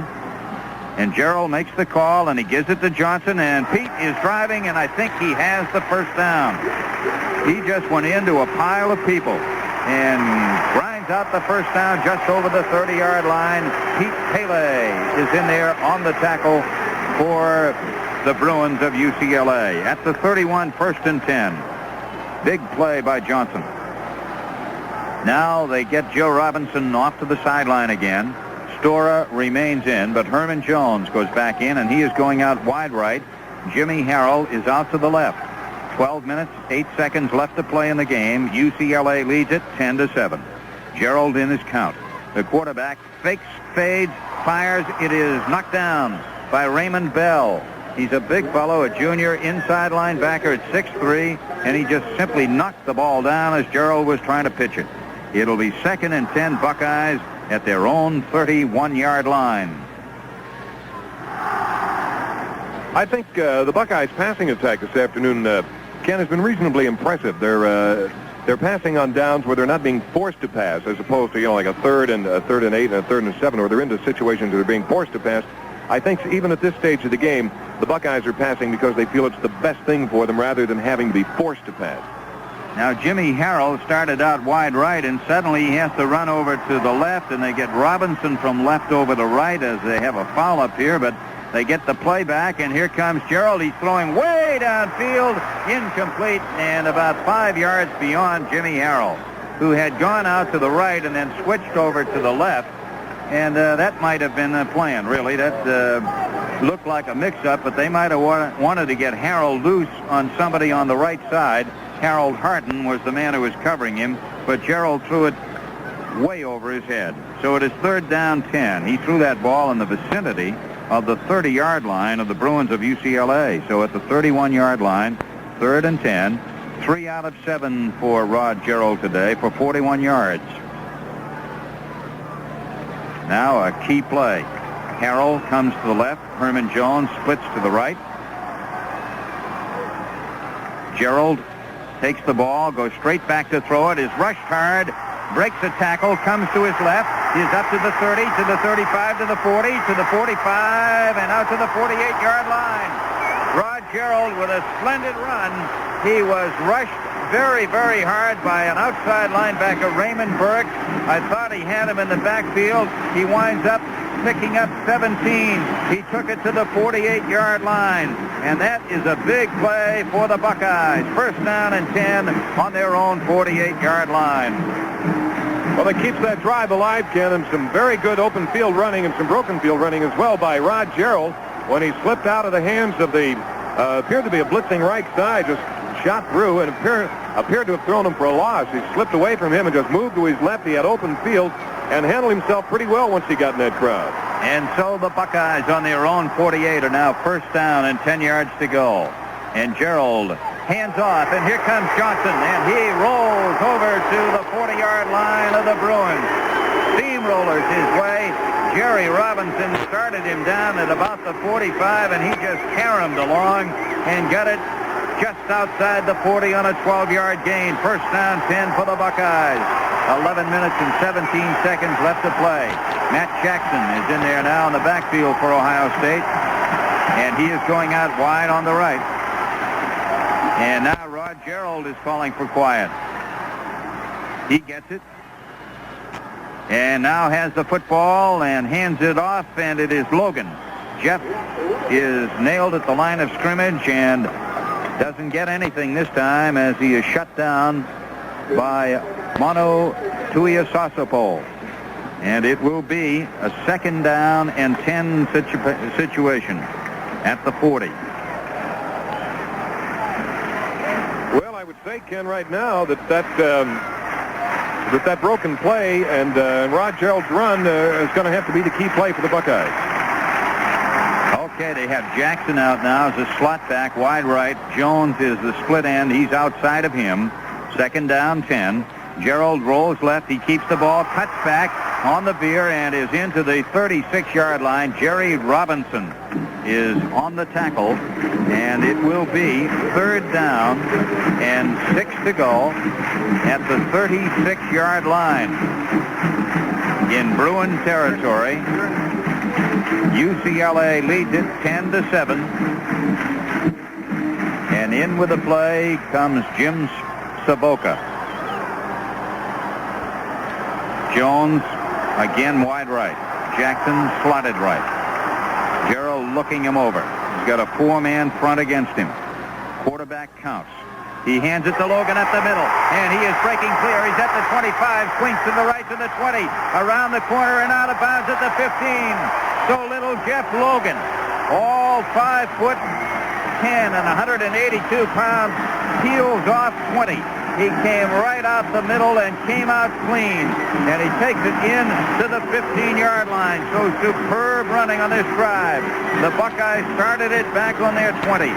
And Gerald makes the call, and he gives it to Johnson, and Pete is driving, and I think he has the first down. He just went into a pile of people and grinds out the first down just over the 30-yard line. Pete Pele is in there on the tackle for the Bruins of UCLA. At the 31, first and 10. Big play by Johnson. Now they get Joe Robinson off to the sideline again. Storer remains in, but Herman Jones goes back in, and he is going out wide right. Jimmy Harrell is out to the left. 12 minutes, 8 seconds left to play in the game. UCLA leads it 10-7. Gerald in his count. The quarterback fakes, fades, fires. It is knocked down by Raymond Bell. He's a big fellow, a junior inside linebacker at 6'3", and he just simply knocked the ball down as Gerald was trying to pitch it. It'll be second and 10 Buckeyes at their own 31-yard line. I think the Buckeyes' passing attack this afternoon, Ken, has been reasonably impressive. They're passing on downs where they're not being forced to pass, as opposed to, like a third and 8 and a third and 7, where they're into situations where they're being forced to pass. I think even at this stage of the game, the Buckeyes are passing because they feel it's the best thing for them rather than having to be forced to pass. Now Jimmy Harrell started out wide right, and suddenly he has to run over to the left, and they get Robinson from left over to right as they have a foul up here, but They get the play back, and here comes Gerald. He's throwing way downfield, incomplete, and about 5 yards beyond Jimmy Harrell, who had gone out to the right and then switched over to the left. And that might have been a plan, really. That looked like a mix-up, but they might have wanted to get Harrell loose on somebody on the right side. Harold Harton was the man who was covering him, but Gerald threw it way over his head. So it is 3rd down 10. He threw that ball in the vicinity of the 30-yard line of the Bruins of UCLA. So at the 31-yard line, 3rd and 10. 3 out of 7 for Rod Gerald today for 41 yards. Now a key play. Harrell comes to the left. Herman Jones splits to the right. Gerald takes the ball, goes straight back to throw it, is rushed hard, breaks a tackle, comes to his left. He's up to the 30, to the 35, to the 40, to the 45, and out to the 48-yard line. Rod Gerald with a splendid run. He was rushed very, very hard by an outside linebacker, Raymond Burke. I thought he had him in the backfield. He winds up picking up 17. He took it to the 48-yard line. And that is a big play for the Buckeyes. 1st down and 10 on their own 48-yard line. Well, it keeps that drive alive, Ken, and some very good open field running and some broken field running as well by Rod Gerald when he slipped out of the hands of the, appeared to be a blitzing right side, just shot through and appeared to have thrown him for a loss. He slipped away from him and just moved to his left. He had open field and handled himself pretty well once he got in that crowd. And so the Buckeyes on their own 48 are now 1st down and 10 yards to go. And Gerald hands off, and here comes Johnson, and he rolls over to the 40-yard line of the Bruins. Steamrollers his way. Jerry Robinson started him down at about the 45, and he just caromed along and got it just outside the 40 on a 12-yard gain. 1st down 10 for the Buckeyes. 11 minutes and 17 seconds left to play. Matt Jackson is in there now in the backfield for Ohio State, and he is going out wide on the right. And now Rod Gerald is calling for quiet. He gets it, and now has the football and hands it off, and it is Logan. Jeff is nailed at the line of scrimmage and doesn't get anything this time as he is shut down by Mono Tuiasosopo. And it will be a 2nd down and 10 situation at the 40. Well, I would say, Ken, right now that broken play and Rod Gerald's run is going to have to be the key play for the Buckeyes. Okay, they have Jackson out now as a slot back, wide right. Jones is the split end. He's outside of him. 2nd down, 10. Gerald rolls left. He keeps the ball, cuts back on the veer, and is into the 36-yard line. Jerry Robinson is on the tackle, and it will be 3rd down and 6 to go at the 36-yard line in Bruin territory. UCLA leads it 10-7. And in with the play comes Jim Saboka. Jones again wide right. Jackson slotted right. Gerald looking him over. He's got a 4-man front against him. Quarterback counts. He hands it to Logan at the middle, and he is breaking clear. He's at the 25, swings to the right to the 20, around the corner and out of bounds at the 15. So little Jeff Logan, all 5'10" and 182 pounds, peels off 20. He came right out the middle and came out clean, and he takes it in to the 15-yard line. So superb running on this drive. The Buckeyes started it back on their 20.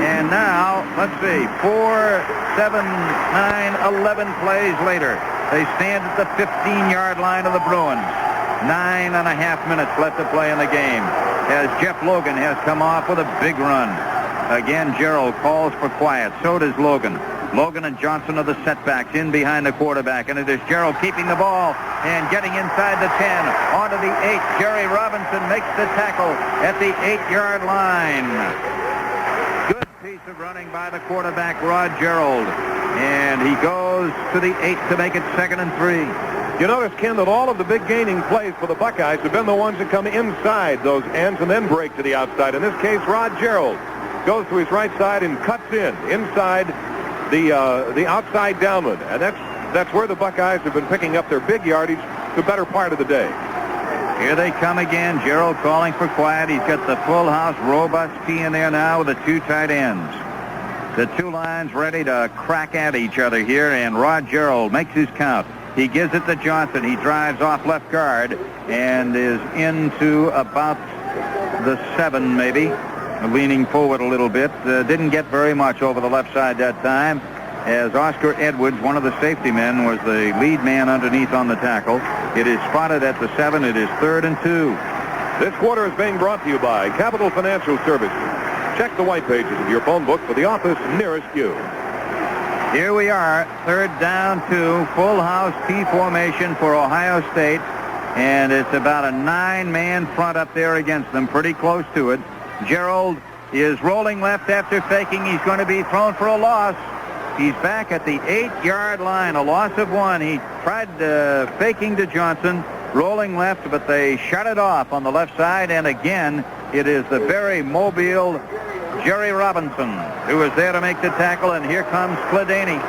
And now, let's see, 4, 7, 9, 11 plays later, they stand at the 15-yard line of the Bruins. 9.5 minutes left to play in the game as Jeff Logan has come off with a big run. Again, Gerald calls for quiet. So does Logan. Logan and Johnson are the setbacks in behind the quarterback, and it is Gerald keeping the ball and getting inside the 10, onto the 8. Jerry Robinson makes the tackle at the 8-yard line. Good piece of running by the quarterback, Rod Gerald, and he goes to the 8 to make it 2nd and 3. You notice, Ken, that all of the big gaining plays for the Buckeyes have been the ones that come inside those ends and then break to the outside. In this case, Rod Gerald goes to his right side and cuts inside the outside downwind. And that's where the Buckeyes have been picking up their big yardage the better part of the day. Here they come again. Gerald calling for quiet. He's got the full house robust T in there now with the two tight ends. The two lines ready to crack at each other here, and Rod Gerald makes his count. He gives it to Johnson. He drives off left guard and is into about the 7 maybe, leaning forward a little bit. Didn't get very much over the left side that time, as Oscar Edwards, one of the safety men, was the lead man underneath on the tackle. It is spotted at the 7. It is 3rd and 2. This quarter is being brought to you by Capital Financial Services. Check the white pages of your phone book for the office nearest you. Here we are, 3rd down 2, full house T formation for Ohio State, and it's about a 9-man front up there against them, pretty close to it. Gerald is rolling left after faking. He's going to be thrown for a loss. He's back at the 8-yard line, a loss of 1. He tried faking to Johnson, rolling left, but they shut it off on the left side, and again, it is the very mobile Jerry Robinson who is there to make the tackle, and here comes Skladany.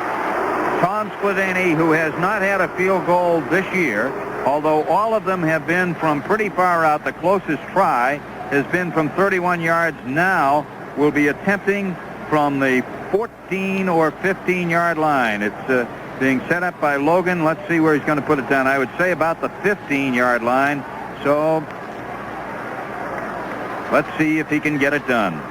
Tom Skladany, who has not had a field goal this year, although all of them have been from pretty far out. The closest try has been from 31 yards. Now will be attempting from the 14 or 15-yard line. It's being set up by Logan. Let's see where he's going to put it down. I would say about the 15-yard line. So let's see if he can get it done.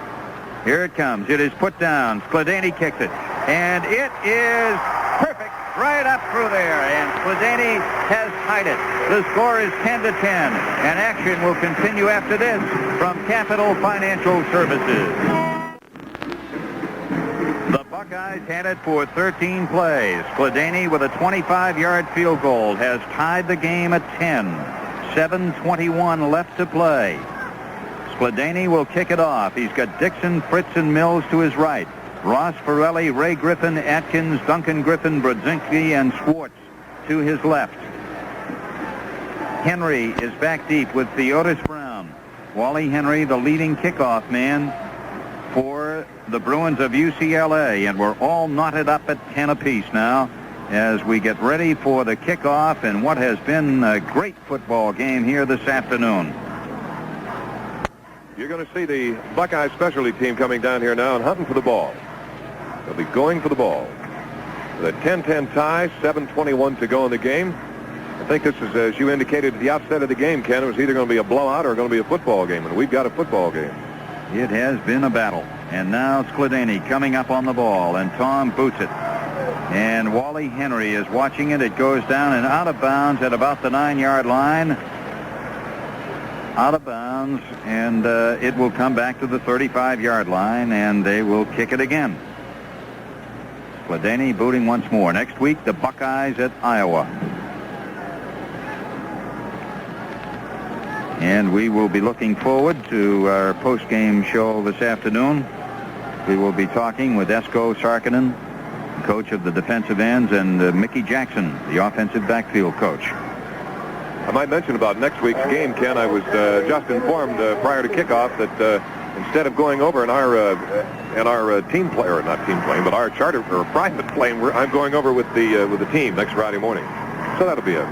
Here it comes. It is put down. Skladany kicks it. And it is perfect right up through there. And Skladany has tied it. The score is 10-10. And action will continue after this from Capital Financial Services. The Buckeyes had it for 13 plays. Skladany with a 25-yard field goal has tied the game at 10. 7:21 left to play. Skladany will kick it off. He's got Dixon, Fritz, and Mills to his right. Ross, Farrelly, Ray Griffin, Atkins, Duncan Griffin, Brodzinski, and Schwartz to his left. Henry is back deep with Theodis Brown. Wally Henry, the leading kickoff man for the Bruins of UCLA, and we're all knotted up at 10 apiece now as we get ready for the kickoff in what has been a great football game here this afternoon. You're going to see the Buckeye specialty team coming down here now and hunting for the ball. They'll be going for the ball. The 10-10 tie, 7:21 to go in the game. I think this is, as you indicated at the outset of the game, Ken, it was either going to be a blowout or going to be a football game, and we've got a football game. It has been a battle. And now Skladany coming up on the ball, and Tom boots it. And Wally Henry is watching it. It goes down and out of bounds at about the 9-yard line. Out of bounds, and it will come back to the 35-yard line, and they will kick it again. Skladany booting once more. Next week, the Buckeyes at Iowa. And we will be looking forward to our post-game show this afternoon. We will be talking with Esko Sarkinen, coach of the defensive ends, and Mickey Jackson, the offensive backfield coach. I might mention about next week's game, Ken. I was just informed prior to kickoff that instead of going over in our team plane, or not team plane, but our charter or private plane, I'm going over with the team next Friday morning. So that'll be a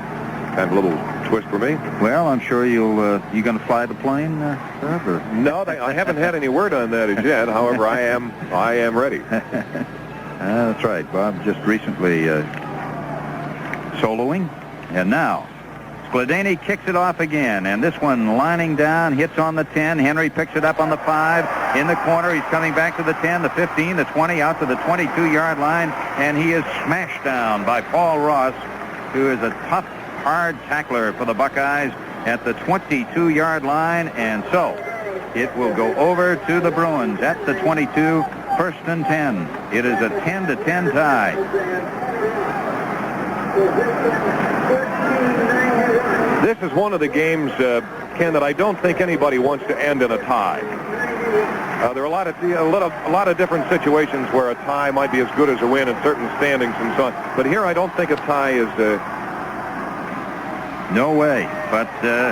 kind of little twist for me. Well, I'm sure you going to fly the plane, or? No, I haven't had any word on that as yet. However, I am ready. That's right. Bob just recently soloing, and now Skladany kicks it off again, and this one lining down, hits on the 10. Henry picks it up on the 5. In the corner, he's coming back to the 10, the 15, the 20, out to the 22-yard line, and he is smashed down by Paul Ross, who is a tough, hard tackler for the Buckeyes at the 22-yard line, and so it will go over to the Bruins at the 22, 1st and 10. It is a 10-10 tie. This is one of the games, Ken, that I don't think anybody wants to end in a tie. There are a lot of different situations where a tie might be as good as a win in certain standings and so on. But here, I don't think a tie No way, but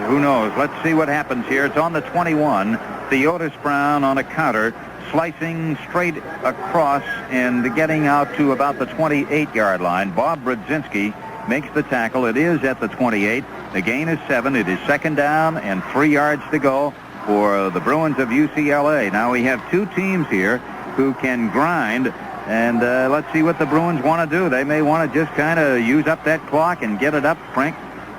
who knows? Let's see what happens here. It's on the 21. Theodis Brown on a counter, slicing straight across and getting out to about the 28-yard line. Bob Brzezinski makes the tackle. It is at the 28. The gain is 7. It is second down and 3 yards to go for the Bruins of UCLA. Now we have two teams here who can grind, and let's see what the Bruins want to do. They may want to just kind of use up that clock and get it up. Frank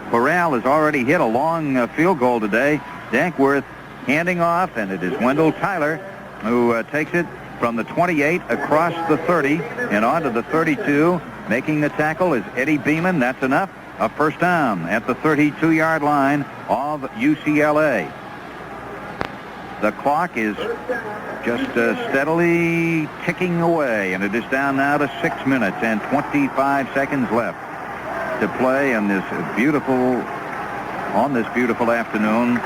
Corral has already hit a long field goal today. Dankworth handing off, and it is Wendell Tyler who takes it from the 28 across the 30 and onto the 32. Making the tackle is Eddie Beeman. That's enough. A first down at the 32-yard line of UCLA. The clock is just steadily ticking away, and it is down now to 6 minutes and 25 seconds left to play on this beautiful afternoon.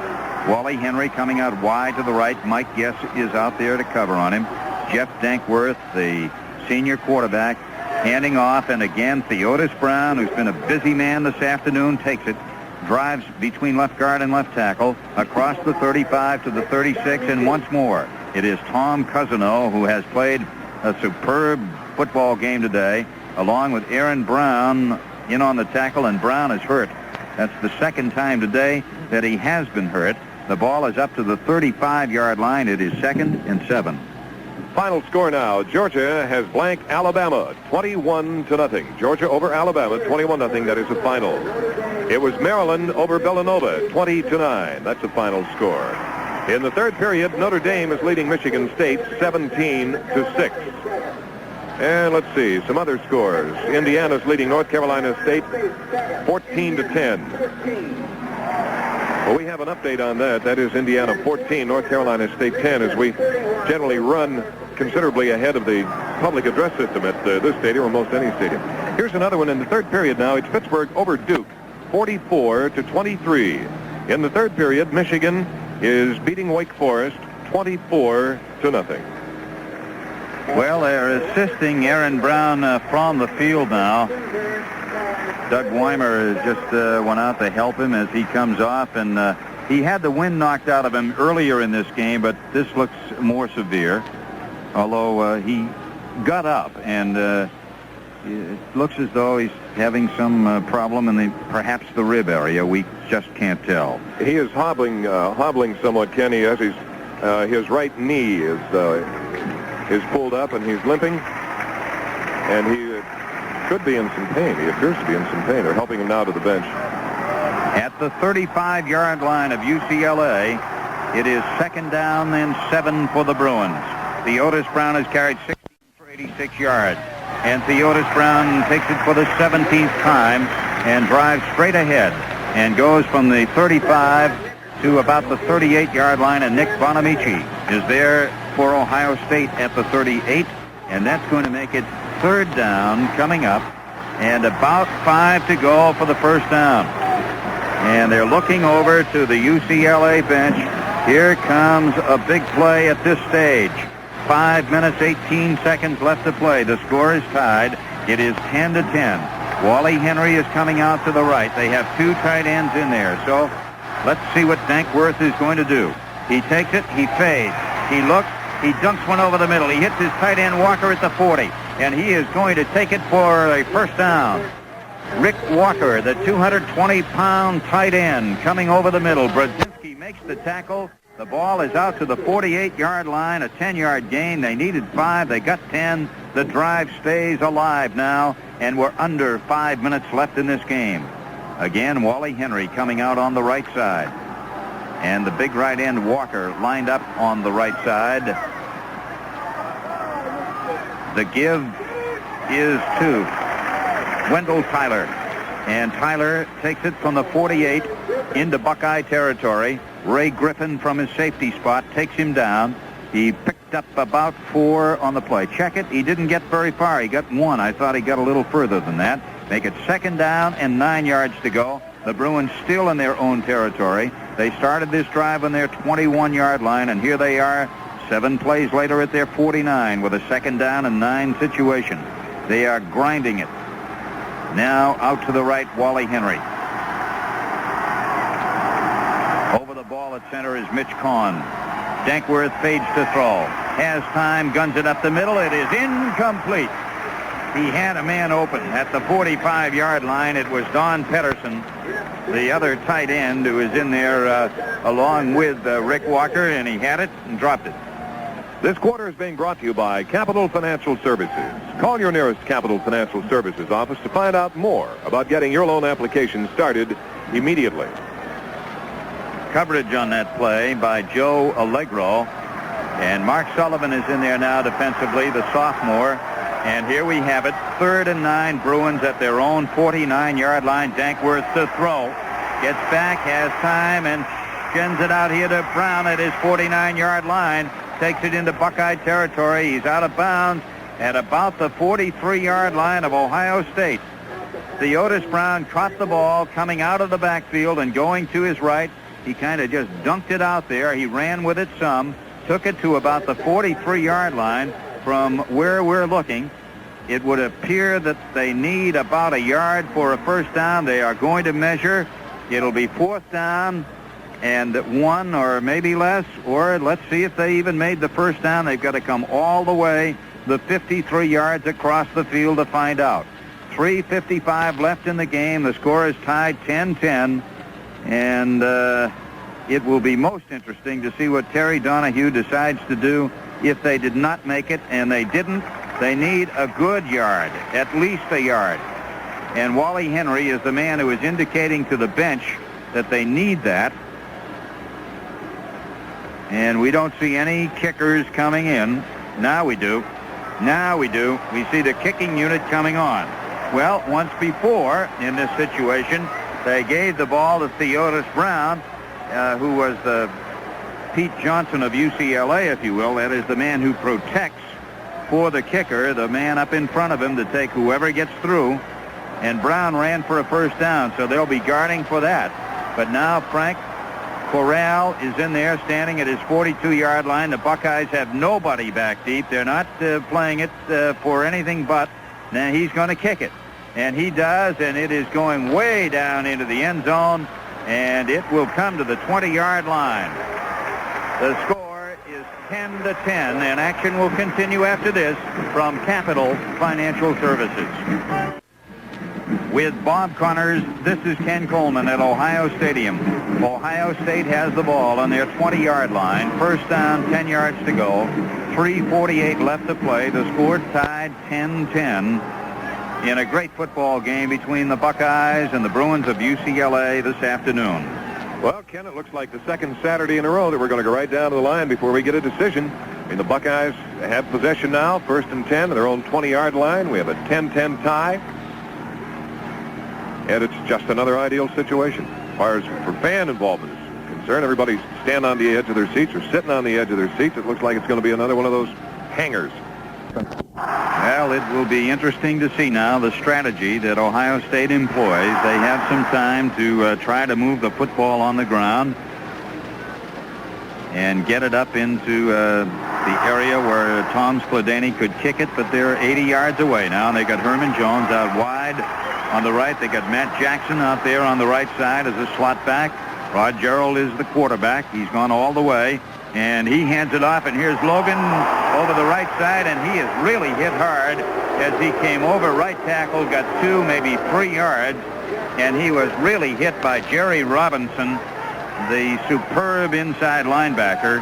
Wally Henry coming out wide to the right. Mike Guess is out there to cover on him. Jeff Dankworth, the senior quarterback, handing off, and again Theodis Brown, who's been a busy man this afternoon, takes it, drives between left guard and left tackle, across the 35 to the 36, and once more it is Tom Cousino, who has played a superb football game today, along with Aaron Brown in on the tackle, and Brown is hurt. That's the second time today that he has been hurt. The ball is up to the 35-yard line. It is 2nd and 7. Final score now. Georgia has blanked Alabama 21-0. Georgia over Alabama 21-0. That is the final. It was Maryland over Villanova 20-9. That's the final score. In the third period, Notre Dame is leading Michigan State 17-6. And let's see some other scores. Indiana's leading North Carolina State 14-10. Well, we have an update on that. That is Indiana 14, North Carolina State 10, as we generally run considerably ahead of the public address system at this stadium or most any stadium. Here's another one in the third period now. It's Pittsburgh over Duke, 44-23. In the third period, Michigan is beating Wake Forest 24-0. Well, they're assisting Aaron Brown from the field now. Doug Weimer just went out to help him as he comes off, and he had the wind knocked out of him earlier in this game, but this looks more severe, although he got up, and it looks as though he's having some problem in perhaps the rib area. We just can't tell. He is hobbling somewhat, Kenny, as his right knee is pulled up, and he's limping, and he could be in some pain. He appears to be in some pain. They're helping him now to the bench. At the 35-yard line of UCLA, it is 2nd down and 7 for the Bruins. Theodis Brown has carried 16 for 86 yards. And Theodis Brown takes it for the 17th time and drives straight ahead and goes from the 35 to about the 38-yard line. And Nick Bonamici is there for Ohio State at the 38. And that's going to make it 3rd down coming up, and about 5 to go for the first down. And they're looking over to the UCLA bench. Here comes a big play at this stage. 5 minutes, 18 seconds left to play. The score is tied. It is 10-10. Wally Henry is coming out to the right. They have 2 tight ends in there. So let's see what Dankworth is going to do. He takes it. He fades. He looks. He dunks one over the middle. He hits his tight end Walker at the 40. And he is going to take it for a first down. Rick Walker, the 220-pound tight end, coming over the middle. Brzezinski makes the tackle. The ball is out to the 48-yard line, a 10-yard gain. They needed 5. They got 10. The drive stays alive now, and we're under 5 minutes left in this game. Again, Wally Henry coming out on the right side. And the big right end Walker lined up on the right side. The give is to Wendell Tyler. And Tyler takes it from the 48 into Buckeye territory. Ray Griffin from his safety spot takes him down. He picked up about 4 on the play. Check it. He didn't get very far. He got 1. I thought he got a little further than that. Make it 2nd down and 9 yards to go. The Bruins still in their own territory. They started this drive on their 21-yard line, and here they are 7 plays later at their 49 with a 2nd down and 9 situation. They are grinding it. Now out to the right, Wally Henry. center is Mitch Cohn. Dankworth fades to throw. Has time, guns it up the middle. It is incomplete. He had a man open at the 45-yard line. It was Don Pedersen, the other tight end, who is in there along with Rick Walker, and he had it and dropped it. This quarter is being brought to you by Capital Financial Services. Call your nearest Capital Financial Services office to find out more about getting your loan application started immediately. Coverage on that play by Joe Allegro. And Mark Sullivan is in there now defensively, the sophomore. And here we have it, 3rd and 9, Bruins at their own 49-yard line. Dankworth to throw. Gets back, has time, and sends it out here to Brown at his 49-yard line. Takes it into Buckeye territory. He's out of bounds at about the 43-yard line of Ohio State. Theodis Brown caught the ball coming out of the backfield and going to his right. He kind of just dunked it out there. He ran with it some, took it to about the 43-yard line. From where we're looking, it would appear that they need about a yard for a first down. They are going to measure. It'll be 4th down and 1 or maybe less, or let's see if they even made the first down. They've got to come all the way the 53 yards across the field to find out. 3:55 left in the game. The score is tied 10-10, and it will be most interesting to see what Terry Donahue decides to do if they did not make it, and they didn't. They need a good yard, at least a yard. And Wally Henry is the man who is indicating to the bench that they need that. And we don't see any kickers coming in. Now we do. Now we do. We see the kicking unit coming on. Well, once before in this situation, they gave the ball to Theodis Brown, who was the Pete Johnson of UCLA, if you will. That is the man who protects for the kicker, the man up in front of him to take whoever gets through. And Brown ran for a first down, so they'll be guarding for that. But now Frank Corral is in there standing at his 42-yard line. The Buckeyes have nobody back deep. They're not playing it for anything but. Now he's going to kick it. And he does, and it is going way down into the end zone, and it will come to the 20-yard line. The score is 10-10, and action will continue after this from Capital Financial Services. With Bob Connors, this is Ken Coleman at Ohio Stadium. Ohio State has the ball on their 20-yard line. First down, 10 yards to go. 3:48 left to play. The score tied 10-10 in a great football game between the Buckeyes and the Bruins of UCLA this afternoon. Well, Ken, it looks like the second Saturday in a row that we're going to go right down to the line before we get a decision. I mean, the Buckeyes have possession now, 1st and 10, at their own 20-yard line. We have a 10-10 tie. And it's just another ideal situation. As far as for fan involvement is concerned, everybody's standing on the edge of their seats or sitting on the edge of their seats. It looks like it's going to be another one of those hangers. Well, it will be interesting to see now the strategy that Ohio State employs. They have some time to try to move the football on the ground and get it up into the area where Tom Skladany could kick it, but they're 80 yards away now. They got Herman Jones out wide on the right. They got Matt Jackson out there on the right side as a slot back. Rod Gerald is the quarterback. He's gone all the way, and he hands it off, and here's Logan over the right side, and he is really hit hard as he came over. Right tackle got 2, maybe 3 yards, and he was really hit by Jerry Robinson, the superb inside linebacker,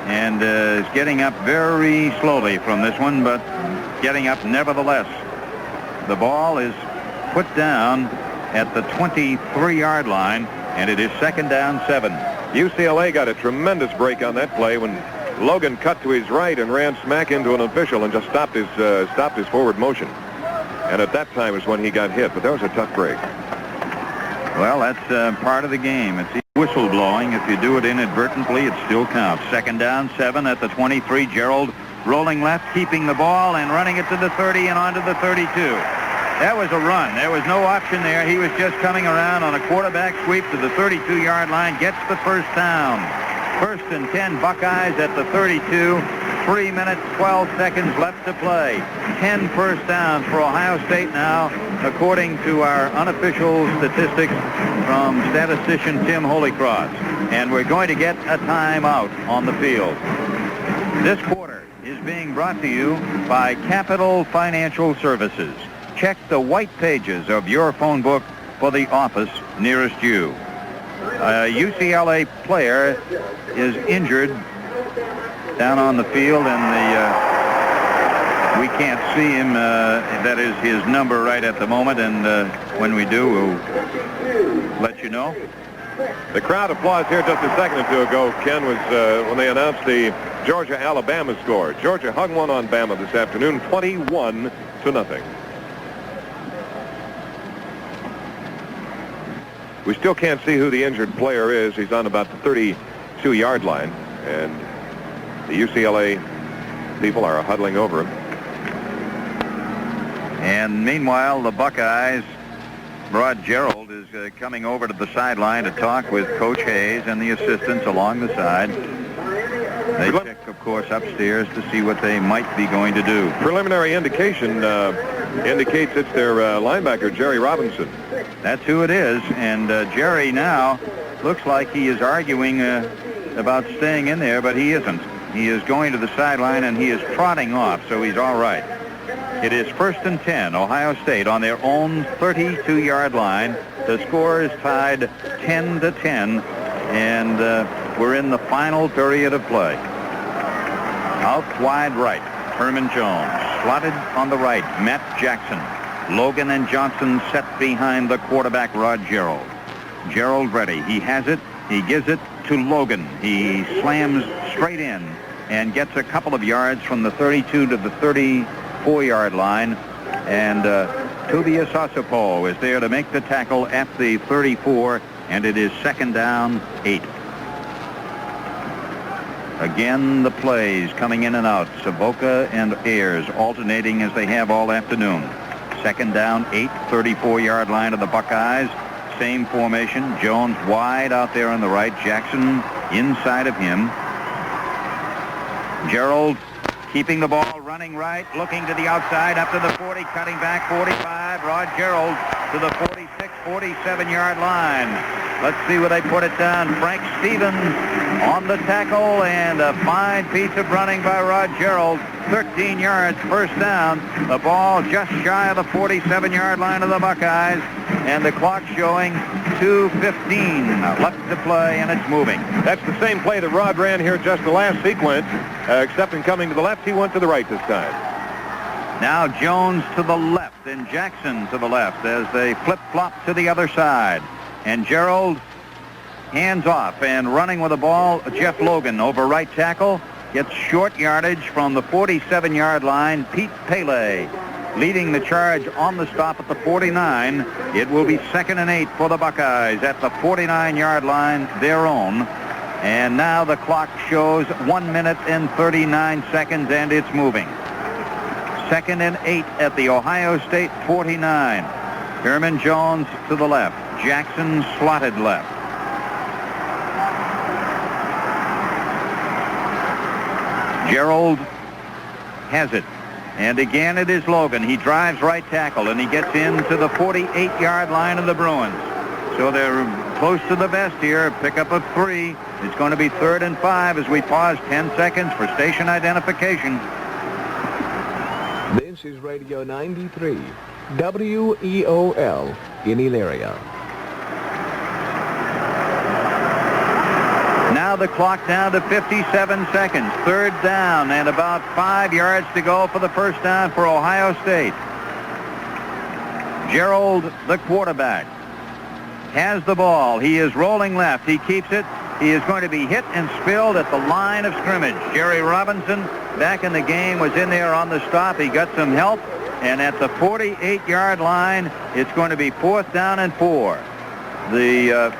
and is getting up very slowly from this one, but getting up nevertheless. The ball is put down at the 23-yard line, and it is 2nd down 7. UCLA got a tremendous break on that play when Logan cut to his right and ran smack into an official and just stopped his forward motion. And at that time is when he got hit, but that was a tough break. Well, that's part of the game. It's whistle blowing. If you do it inadvertently, it still counts. 2nd down 7 at the 23. Gerald rolling left, keeping the ball and running it to the 30 and on to the 32. That was a run. There was no option there. He was just coming around on a quarterback sweep to the 32-yard line, gets the first down. 1st and 10 Buckeyes at the 32. 3 minutes, 12 seconds left to play. 10 first downs for Ohio State now, according to our unofficial statistics from statistician Tim Holycross. And we're going to get a timeout on the field. This quarter is being brought to you by Capital Financial Services. Check the white pages of your phone book for the office nearest you. A UCLA player is injured down on the field, and we can't see him. That is his number right at the moment, and when we do, we'll let you know. The crowd applause here just a second or two ago, Ken, was when they announced the Georgia-Alabama score. Georgia hung one on Bama this afternoon, 21-0. We still can't see who the injured player is. He's on about the 32-yard line, and the UCLA people are huddling over him. And meanwhile, the Buckeyes, Rod Gerald is coming over to the sideline to talk with Coach Hayes and the assistants along the side. They check, of course, upstairs to see what they might be going to do. Preliminary indication indicates it's their linebacker, Jerry Robinson. That's who it is, and Jerry now looks like he is arguing about staying in there, but he isn't. He is going to the sideline, and he is trotting off, so he's all right. It is 1st and 10, Ohio State on their own 32-yard line. The score is tied 10-10, and we're in the final period of play. Out wide right, Herman Jones. Slotted on the right, Matt Jackson. Logan and Johnson set behind the quarterback, Rod Gerald. Gerald ready. He has it. He gives it to Logan. He slams straight in and gets a couple of yards from the 32 to the 34-yard line. And Tobias Osapo is there to make the tackle at the 34, and it is 2nd down, 8. Again, the plays coming in and out. Savoca and Ayers alternating as they have all afternoon. 2nd down, 8, 34-yard line of the Buckeyes. Same formation. Jones wide out there on the right. Jackson inside of him. Gerald keeping the ball, running right, looking to the outside, up to the 40, cutting back, 45. Rod Gerald to the 46, 47-yard line. Let's see where they put it down. Frank Stevens on the tackle, and a fine piece of running by Rod Gerald. 13 yards, first down. The ball just shy of the 47-yard line of the Buckeyes, and the clock showing 2:15 left to play, and it's moving. That's the same play that Rod ran here just the last sequence, except in coming to the left, he went to the right this time. Now Jones to the left and Jackson to the left as they flip-flop to the other side. And Gerald hands off, and running with the ball, Jeff Logan over right tackle, gets short yardage from the 47-yard line. Pete Pele leading the charge on the stop at the 49. It will be 2nd and 8 for the Buckeyes at the 49-yard line, their own. And now the clock shows 1 minute and 39 seconds, and it's moving. 2nd and 8 at the Ohio State 49. Herman Jones to the left. Jackson slotted left. Gerald has it. And again it is Logan. He drives right tackle, and he gets into the 48-yard line of the Bruins. So they're close to the vest here. Pickup of 3. It's going to be 3rd and 5 as we pause 10 seconds for station identification. This is Radio 93, WEOL in Elyria. Now the clock down to 57 seconds. 3rd down and about 5 yards to go for the first down for Ohio State. Gerald, the quarterback, has the ball. He is rolling left. He keeps it. He is going to be hit and spilled at the line of scrimmage. Jerry Robinson, back in the game, was in there on the stop. He got some help. And at the 48-yard line, it's going to be 4th down and 4. The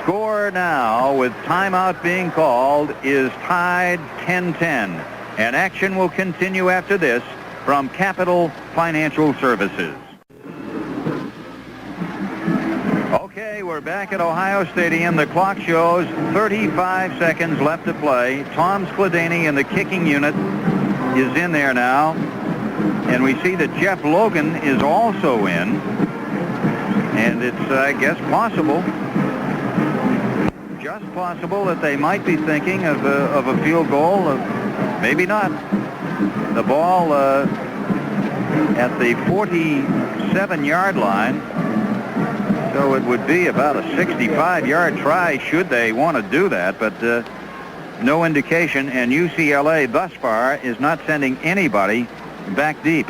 score now, with timeout being called, is tied 10-10. And action will continue after this from Capital Financial Services. Okay, we're we're back at Ohio Stadium. The clock shows 35 seconds left to play. Tom Skladany in the kicking unit is in there now. And we see that Jeff Logan is also in. And it's, I guess, possible, just possible, that they might be thinking of a field goal. Maybe not. The ball at the 47-yard line. So it would be about a 65-yard try should they want to do that, but no indication. And UCLA thus far is not sending anybody back deep.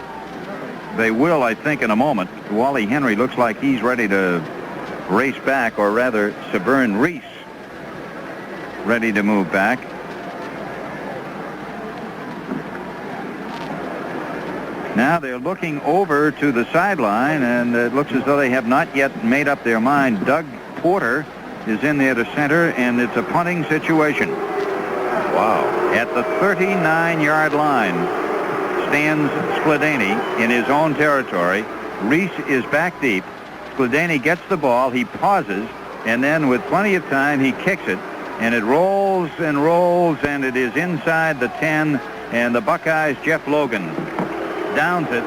They will, I think, in a moment. Wally Henry looks like he's ready to race back, or rather, Severn Reese ready to move back. Now they're looking over to the sideline, and it looks as though they have not yet made up their mind. Doug Porter is in there to center, and it's a punting situation. Wow. At the 39-yard line stands Skladany in his own territory. Reese is back deep. Skladany gets the ball. He pauses, and then with plenty of time, he kicks it, and it rolls and rolls, and it is inside the 10, and the Buckeyes' Jeff Logan downs it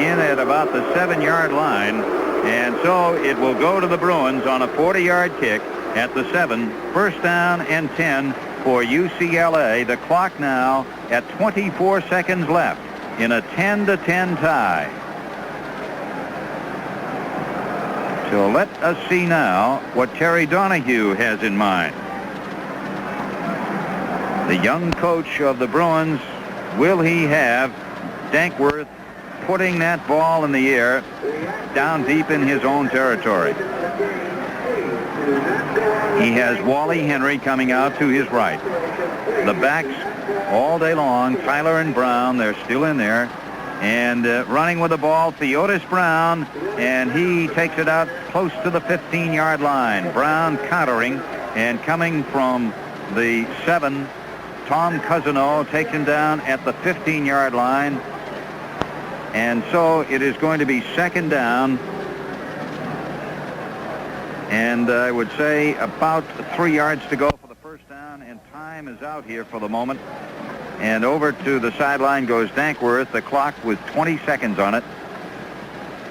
in at about the 7-yard line, and so it will go to the Bruins on a 40-yard kick at the 7. First down and 10 for UCLA. The clock now at 24 seconds left in a 10-10 tie. So let us see now what Terry Donahue has in mind. The young coach of the Bruins, will he have Dankworth putting that ball in the air down deep in his own territory? He has Wally Henry coming out to his right. The backs all day long, Tyler and Brown, they're still in there. And running with the ball, Theodis Brown, and he takes it out close to the 15-yard line. Brown countering, and coming from the 7, Tom Cousineau takes him down at the 15-yard line. And so it is going to be second down, and I would say about 3 yards to go for the first down, and time is out here for the moment. And over to the sideline goes Dankworth, the clock with 20 seconds on it.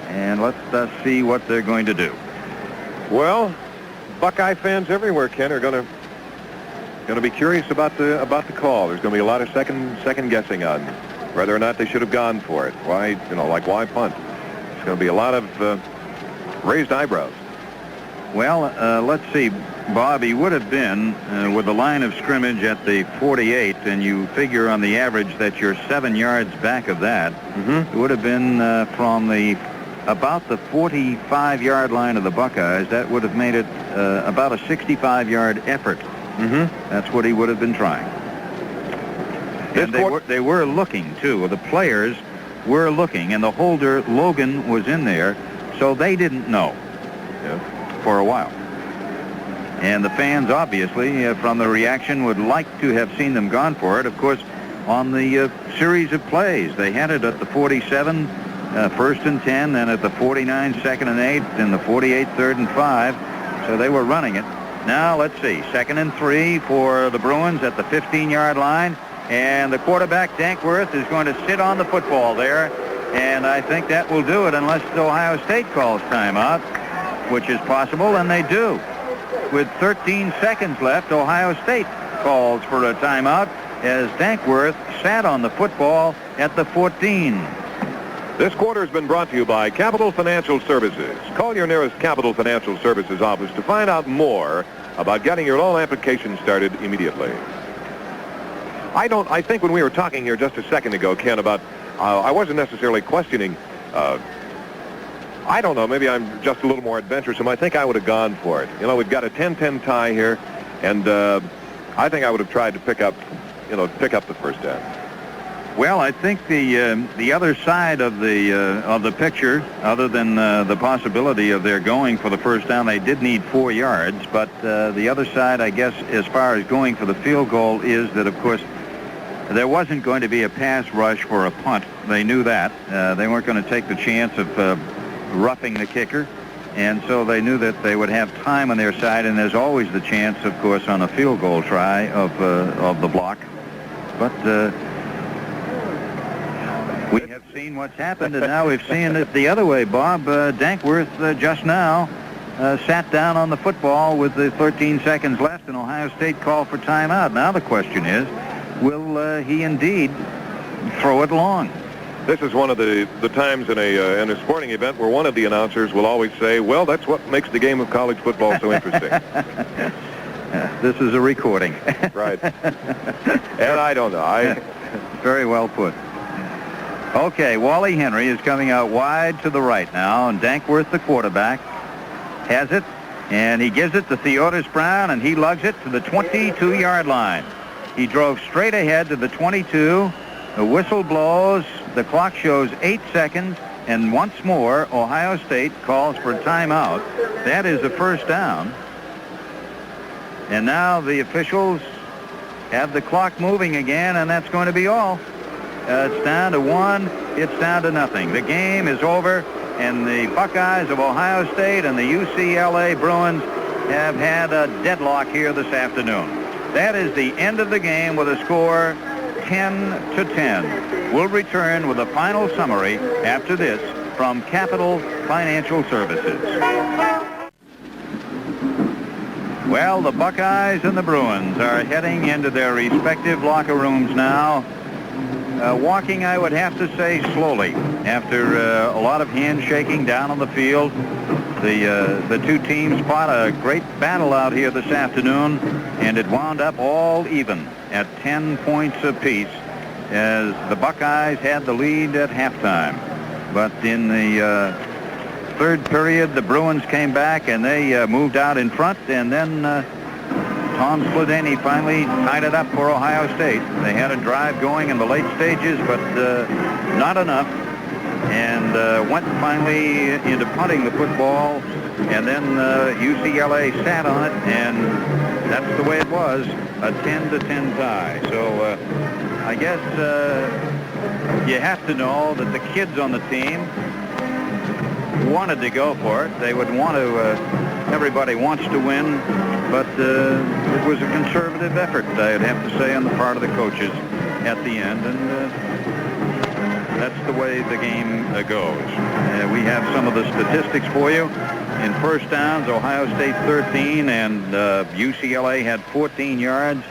And let's see what they're going to do. Well, Buckeye fans everywhere, Ken, are going to be curious about the call. There's going to be a lot of second guessing on whether or not they should have gone for it. Why, why punt? It's going to be a lot of raised eyebrows. Well, let's see, Bob, he would have been with the line of scrimmage at the 48, and you figure on the average that you're 7 yards back of that. Mm-hmm. It would have been from about the 45-yard line of the Buckeyes. That would have made it about a 65-yard effort. Mm-hmm. That's what he would have been trying. And they were looking, too. The players were looking, and the holder, Logan, was in there, so they didn't know for a while. And the fans, obviously, from the reaction, would like to have seen them gone for it. Of course, on the series of plays, they had it at the 47, first and 10, then at the 49, second and 8, and the 48, third and 5. So they were running it. Now, let's see, second and 3 for the Bruins at the 15-yard line. And the quarterback, Dankworth, is going to sit on the football there. And I think that will do it unless Ohio State calls timeout, which is possible, and they do. With 13 seconds left, Ohio State calls for a timeout as Dankworth sat on the football at the 14. This quarter has been brought to you by Capital Financial Services. Call your nearest Capital Financial Services office to find out more about getting your loan application started immediately. I think when we were talking here just a second ago, Ken, about I wasn't necessarily questioning I don't know, maybe I'm just a little more adventuresome. I think I would have gone for it. We've got a 10-10 tie here, and I think I would have tried to pick up the first down. Well, I think the other side of the picture, other than the possibility of their going for the first down, they did need 4 yards. But the other side, I guess, as far as going for the field goal, is that, of course, there wasn't going to be a pass rush for a punt. They knew that. They weren't going to take the chance of roughing the kicker. And so they knew that they would have time on their side, and there's always the chance, of course, on a field goal try of the block. But we have seen what's happened, and now we've seen it the other way, Bob. Dankworth just now sat down on the football with the 13 seconds left, and Ohio State called for timeout. Now the question is, will he indeed throw it long? This is one of the times in a sporting event where one of the announcers will always say, well, that's what makes the game of college football so interesting. This is a recording. Right. And I don't know. Very well put. Okay, Wally Henry is coming out wide to the right now, and Dankworth, the quarterback, has it, and he gives it to Theodis Brown, and he lugs it to the 22-yard line. He drove straight ahead to the 22. The whistle blows. The clock shows 8 seconds, and once more, Ohio State calls for a timeout. That is a first down. And now the officials have the clock moving again, and that's going to be all. It's down to 1. It's down to nothing. The game is over, and the Buckeyes of Ohio State and the UCLA Bruins have had a deadlock here this afternoon. That is the end of the game with a score 10-10. We'll return with a final summary after this from Capital Financial Services. Well, the Buckeyes and the Bruins are heading into their respective locker rooms now. Walking, I would have to say, slowly. After a lot of handshaking down on the field, the two teams fought a great battle out here this afternoon, and it wound up all even at 10 points apiece as the Buckeyes had the lead at halftime. But in the third period, the Bruins came back, and they moved out in front, and then Tom Sledany finally tied it up for Ohio State. They had a drive going in the late stages, but not enough, and went finally into punting the football, and then UCLA sat on it, and that's the way it was, a 10-10 tie. So I guess you have to know that the kids on the team wanted to go for it. They would want to, everybody wants to win, but it was a conservative effort, I'd have to say, on the part of the coaches at the end, and that's the way the game goes. We have some of the statistics for you. In first downs, Ohio State 13, and UCLA had 14 yards.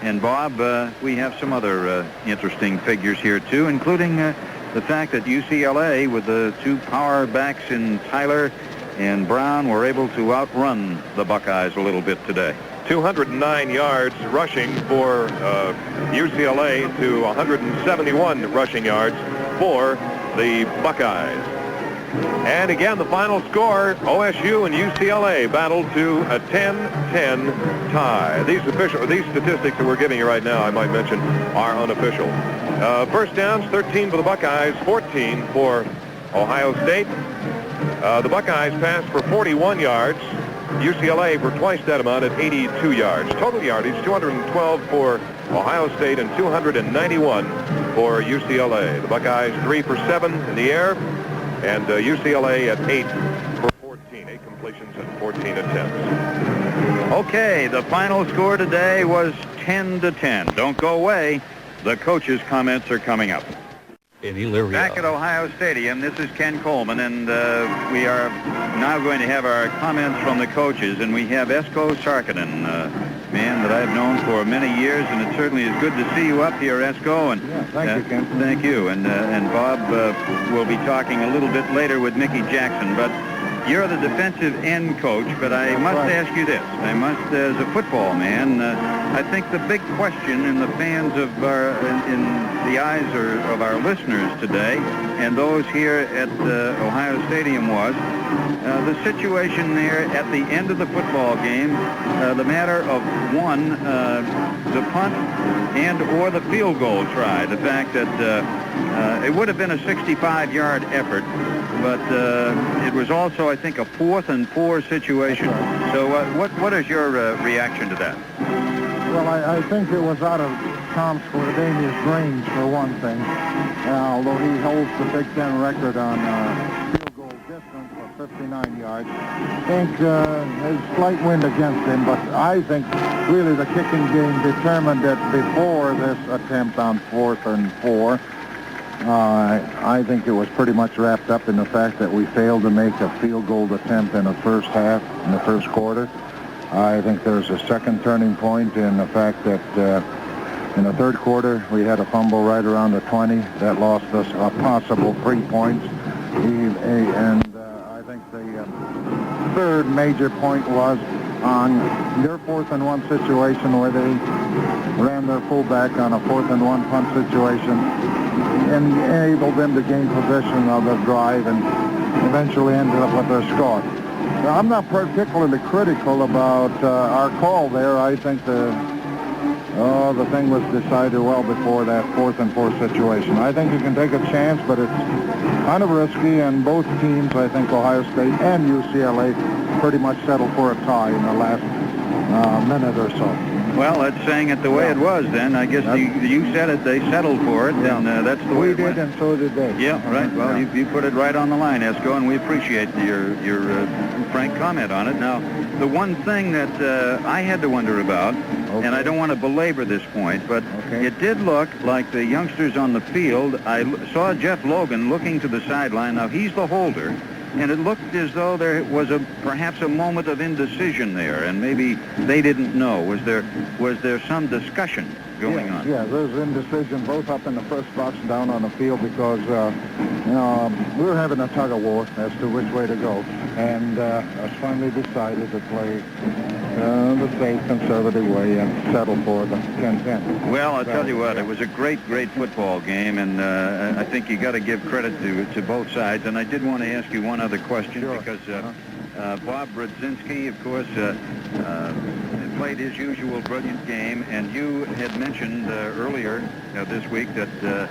And Bob, we have some other interesting figures here too, including the fact that UCLA, with the two power backs in Tyler and Brown, were able to outrun the Buckeyes a little bit today. 209 yards rushing for UCLA to 171 rushing yards for the Buckeyes. And again, the final score, OSU and UCLA battled to a 10-10 tie. These statistics that we're giving you right now, I might mention, are unofficial. First downs, 13 for the Buckeyes, 14 for Ohio State. The Buckeyes passed for 41 yards. UCLA for twice that amount at 82 yards. Total yardage, 212 for Ohio State and 291 for UCLA. The Buckeyes 3 for 7 in the air, and UCLA at 8 for 14. 8 completions and 14 attempts. Okay, the final score today was 10-10. Don't go away. The coaches' comments are coming up. In Elyria. Back at Ohio Stadium, this is Ken Coleman, and we are now going to have our comments from the coaches, and we have Esko Sarkinen, man that I've known for many years, and it certainly is good to see you up here, Esko. And yeah, thank you, Ken. Thank you. And Bob will be talking a little bit later with Mickey Jackson, but you're the defensive end coach, but I must ask you this. I must, as a football man, I think the big question in the fans of in the eyes of our listeners today and those here at Ohio Stadium was the situation there at the end of the football game, the matter of one, the punt and or the field goal try. The fact that it would have been a 65-yard effort, but it was also, I think, a 4th and 4 situation. Right. So what is your reaction to that? Well, I think it was out of Tom Sledany's range, for one thing. Although he holds the Big Ten record on field goal distance, but 59 yards. I think there's slight wind against him, but I think really the kicking game determined it before this attempt on 4th and 4. I think it was pretty much wrapped up in the fact that we failed to make a field goal attempt in the first half, in the first quarter. I think there's a second turning point in the fact that in the third quarter we had a fumble right around the 20 that lost us a possible 3 points. And I think the third major point was on your 4th and 1 situation where they ran their fullback on a 4th and 1 punt situation and enabled them to gain possession of the drive and eventually ended up with their score. Now, I'm not particularly critical about our call there. I think the thing was decided well before that 4th and 4 situation. I think you can take a chance, but it's kind of risky, and both teams, I think Ohio State and UCLA, pretty much settled for a tie in the last minute or so. Well, that's saying it the way it was then. I guess you said it, they settled for it, and that's the way we it did, went. and so did they. Yeah, right. Well, you put it right on the line, Esco, and we appreciate your frank comment on it. Now, the one thing that I had to wonder about, and I don't want to belabor this point, but it did look like the youngsters on the field, I saw Jeff Logan looking to the sideline. Now, he's the holder, and it looked as though there was perhaps a moment of indecision there, and maybe they didn't know. Was there some discussion going on? Yeah, there's indecision both up in the first box and down on the field because we were having a tug of war as to which way to go, and I finally decided to play the safe, conservative way and settle for the 10-10. Well, I'll tell you what, it was a great football game, and I think you got to give credit to both sides. And I did want to ask you one other question, because Bob Brzezinski, of course, played his usual brilliant game, and you had mentioned earlier this week that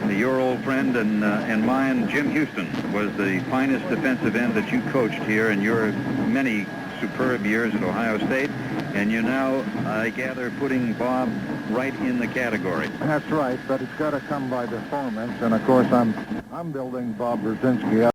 your old friend and mine, Jim Houston, was the finest defensive end that you coached here in your many superb years at Ohio State, and you're now, I gather, putting Bob right in the category. That's right, but it's got to come by performance, and of course I'm building Bob Brzezinski up.